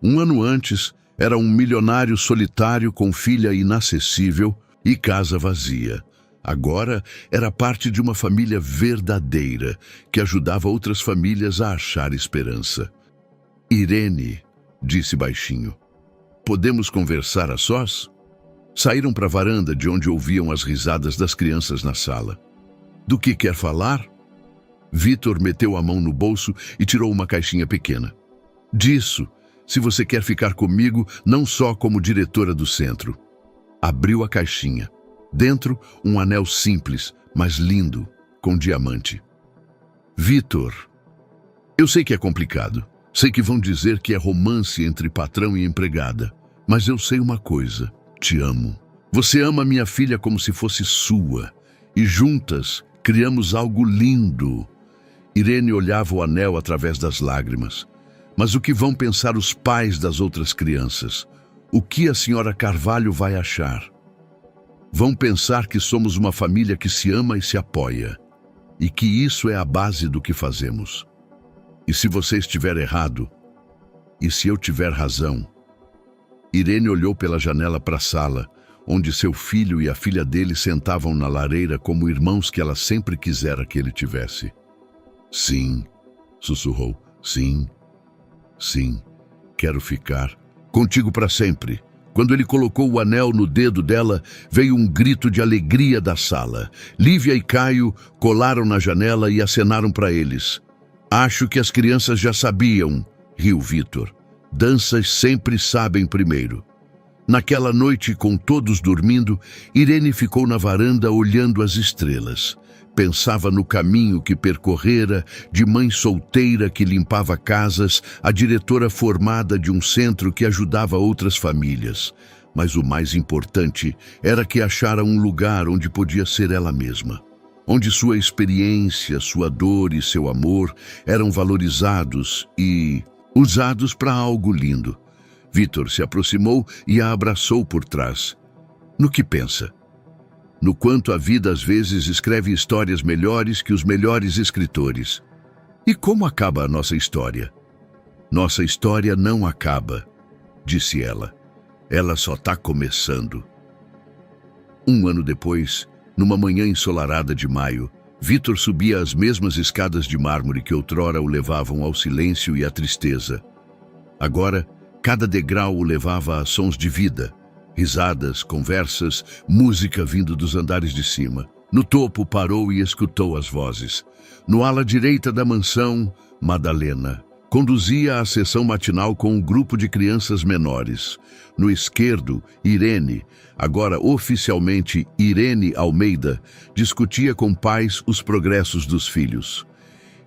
Um ano antes, era um milionário solitário com filha inacessível e casa vazia. Agora, era parte de uma família verdadeira, que ajudava outras famílias a achar esperança. Irene, disse baixinho. Podemos conversar a sós? Saíram para a varanda de onde ouviam as risadas das crianças na sala. Do que quer falar? Vitor meteu a mão no bolso e tirou uma caixinha pequena. Disso, se você quer ficar comigo, não só como diretora do centro. Abriu a caixinha. Dentro, um anel simples, mas lindo, com diamante. Vitor, eu sei que é complicado. Sei que vão dizer que é romance entre patrão e empregada, mas eu sei uma coisa, te amo. Você ama minha filha como se fosse sua, e juntas criamos algo lindo. Irene olhava o anel através das lágrimas. Mas o que vão pensar os pais das outras crianças? O que a senhora Carvalho vai achar? Vão pensar que somos uma família que se ama e se apoia, e que isso é a base do que fazemos. E se você estiver errado, e se eu tiver razão? Irene olhou pela janela para a sala, onde seu filho e a filha dele sentavam na lareira como irmãos que ela sempre quisera que ele tivesse. Sim, sussurrou. Sim, sim, quero ficar contigo para sempre. Quando ele colocou o anel no dedo dela, veio um grito de alegria da sala. Lívia e Caio colaram na janela e acenaram para eles. Acho que as crianças já sabiam, riu Vitor. Danças sempre sabem primeiro. Naquela noite, com todos dormindo, Irene ficou na varanda olhando as estrelas. Pensava no caminho que percorrera, de mãe solteira que limpava casas, a diretora formada de um centro que ajudava outras famílias. Mas o mais importante era que achara um lugar onde podia ser ela mesma. Onde sua experiência, sua dor e seu amor eram valorizados e usados para algo lindo. Vitor se aproximou e a abraçou por trás. No que pensa? No quanto a vida às vezes escreve histórias melhores que os melhores escritores. E como acaba a nossa história? Nossa história não acaba, disse ela. Ela só está começando. Um ano depois, numa manhã ensolarada de maio, Vitor subia as mesmas escadas de mármore que outrora o levavam ao silêncio e à tristeza. Agora, cada degrau o levava a sons de vida. Risadas, conversas, música vindo dos andares de cima. No topo parou e escutou as vozes. No ala direita da mansão, Madalena conduzia a sessão matinal com um grupo de crianças menores. No esquerdo, Irene, agora oficialmente Irene Almeida, discutia com pais os progressos dos filhos.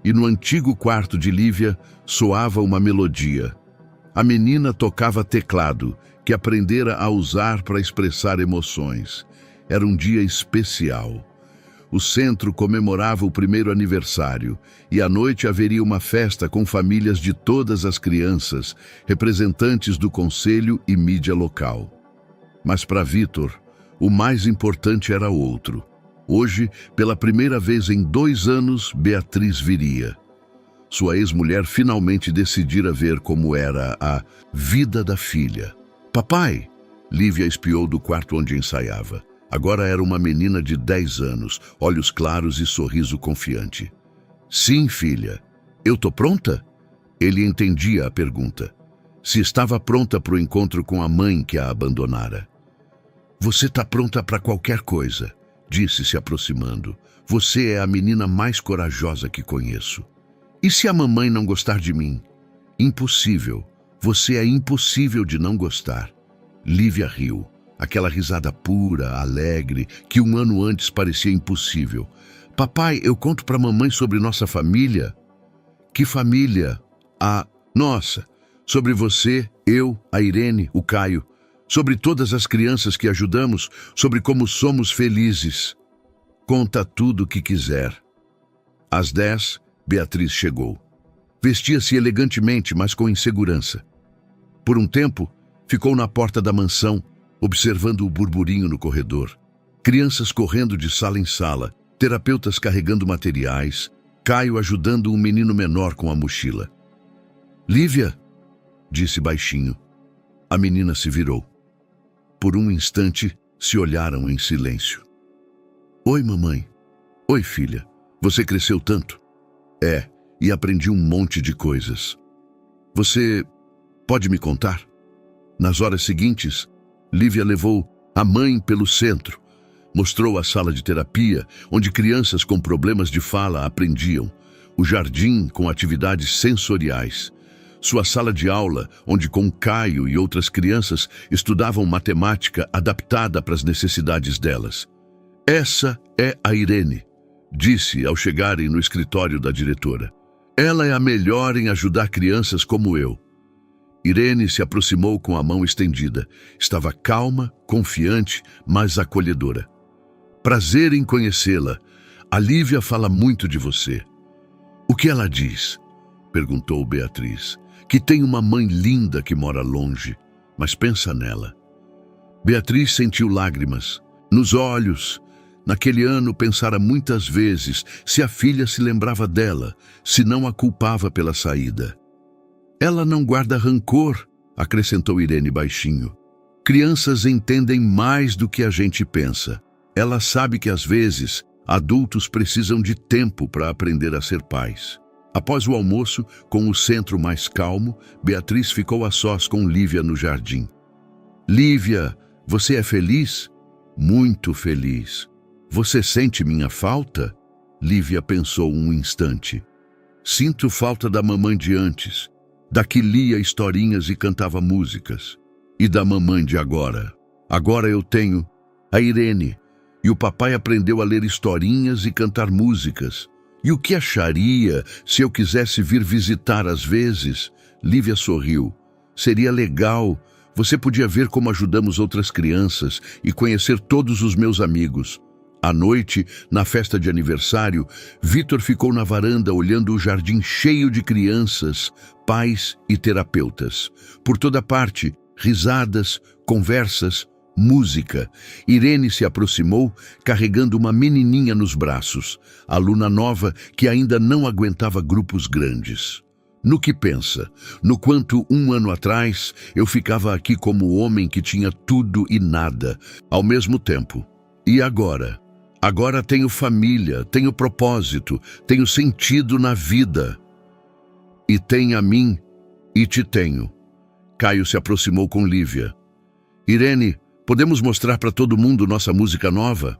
E no antigo quarto de Lívia soava uma melodia. A menina tocava teclado, que aprendera a usar para expressar emoções. Era um dia especial. O centro comemorava o primeiro aniversário e à noite haveria uma festa com famílias de todas as crianças, representantes do conselho e mídia local. Mas para Vitor, o mais importante era outro. Hoje, pela primeira vez em 2 anos, Beatriz viria. Sua ex-mulher finalmente decidira ver como era a vida da filha. Papai! Lívia espiou do quarto onde ensaiava. Agora era uma menina de 10 anos, olhos claros e sorriso confiante. Sim, filha. Eu tô pronta? Ele entendia a pergunta. Se estava pronta para o encontro com a mãe que a abandonara. Você tá pronta para qualquer coisa, disse se aproximando. Você é a menina mais corajosa que conheço. E se a mamãe não gostar de mim? Impossível. Você é impossível de não gostar. Lívia riu. Aquela risada pura, alegre, que um ano antes parecia impossível. Papai, eu conto para mamãe sobre nossa família? Que família? A nossa. Sobre você, eu, a Irene, o Caio. Sobre todas as crianças que ajudamos, sobre como somos felizes. Conta tudo o que quiser. Às 10, Beatriz chegou. Vestia-se elegantemente, mas com insegurança. Por um tempo, ficou na porta da mansão, observando o burburinho no corredor. Crianças correndo de sala em sala, terapeutas carregando materiais, Caio ajudando um menino menor com a mochila. Lívia, disse baixinho. A menina se virou. Por um instante, se olharam em silêncio. Oi, mamãe. Oi, filha. Você cresceu tanto. É, e aprendi um monte de coisas. Você pode me contar? Nas horas seguintes, Lívia levou a mãe pelo centro. Mostrou a sala de terapia, onde crianças com problemas de fala aprendiam. O jardim com atividades sensoriais. Sua sala de aula, onde com Caio e outras crianças estudavam matemática adaptada para as necessidades delas. Essa é a Irene, disse ao chegarem no escritório da diretora. Ela é a melhor em ajudar crianças como eu. Irene se aproximou com a mão estendida. Estava calma, confiante, mas acolhedora. Prazer em conhecê-la. A Lívia fala muito de você. O que ela diz? Perguntou Beatriz. Que tem uma mãe linda que mora longe, mas pensa nela. Beatriz sentiu lágrimas. Nos olhos. Naquele ano pensara muitas vezes se a filha se lembrava dela, se não a culpava pela saída. Ela não guarda rancor, acrescentou Irene baixinho. Crianças entendem mais do que a gente pensa. Ela sabe que às vezes adultos precisam de tempo para aprender a ser pais. Após o almoço, com o centro mais calmo, Beatriz ficou a sós com Lívia no jardim. Lívia, você é feliz? Muito feliz. Você sente minha falta? Lívia pensou um instante. Sinto falta da mamãe de antes, da que lia historinhas e cantava músicas. E da mamãe de agora. Agora eu tenho a Irene, e o papai aprendeu a ler historinhas e cantar músicas. E o que acharia se eu quisesse vir visitar às vezes? Lívia sorriu. Seria legal. Você podia ver como ajudamos outras crianças e conhecer todos os meus amigos. À noite, na festa de aniversário, Vitor ficou na varanda olhando o jardim cheio de crianças, pais e terapeutas. Por toda parte, risadas, conversas, música. Irene se aproximou, carregando uma menininha nos braços, aluna nova que ainda não aguentava grupos grandes. No que pensa? No quanto 1 ano atrás eu ficava aqui como o homem que tinha tudo e nada, ao mesmo tempo. E agora? Agora tenho família, tenho propósito, tenho sentido na vida. E tem a mim, e te tenho. Caio se aproximou com Lívia. Irene, podemos mostrar para todo mundo nossa música nova?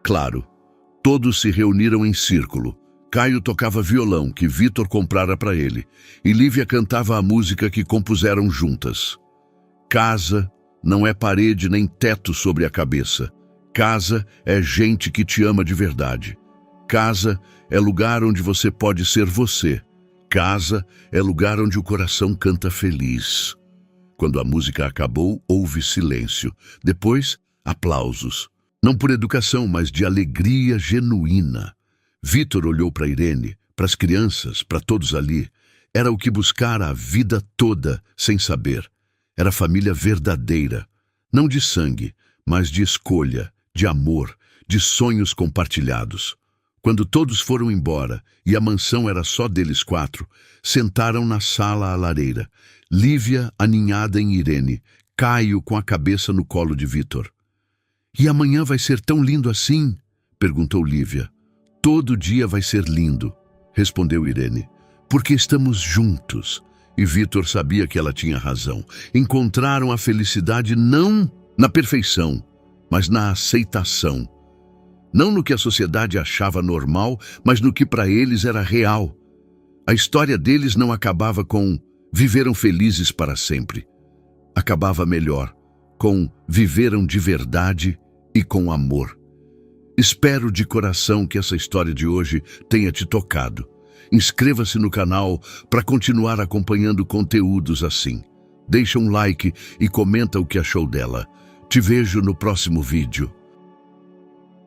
Claro. Todos se reuniram em círculo. Caio tocava violão, que Vitor comprara para ele, e Lívia cantava a música que compuseram juntas. Casa não é parede nem teto sobre a cabeça. Casa é gente que te ama de verdade. Casa é lugar onde você pode ser você. Casa é lugar onde o coração canta feliz. Quando a música acabou, houve silêncio. Depois, aplausos. Não por educação, mas de alegria genuína. Vitor olhou para Irene, para as crianças, para todos ali. Era o que buscara a vida toda, sem saber. Era família verdadeira. Não de sangue, mas de escolha, de amor, de sonhos compartilhados. Quando todos foram embora, e a mansão era só deles 4, sentaram na sala à lareira. Lívia aninhada em Irene, Caio com a cabeça no colo de Vitor. E amanhã vai ser tão lindo assim? Perguntou Lívia. Todo dia vai ser lindo, respondeu Irene, porque estamos juntos. E Vitor sabia que ela tinha razão. Encontraram a felicidade não na perfeição, mas na aceitação. Não no que a sociedade achava normal, mas no que para eles era real. A história deles não acabava com viveram felizes para sempre. Acabava melhor, com viveram de verdade e com amor. Espero de coração que essa história de hoje tenha te tocado. Inscreva-se no canal para continuar acompanhando conteúdos assim. Deixa um like e comenta o que achou dela. Te vejo no próximo vídeo.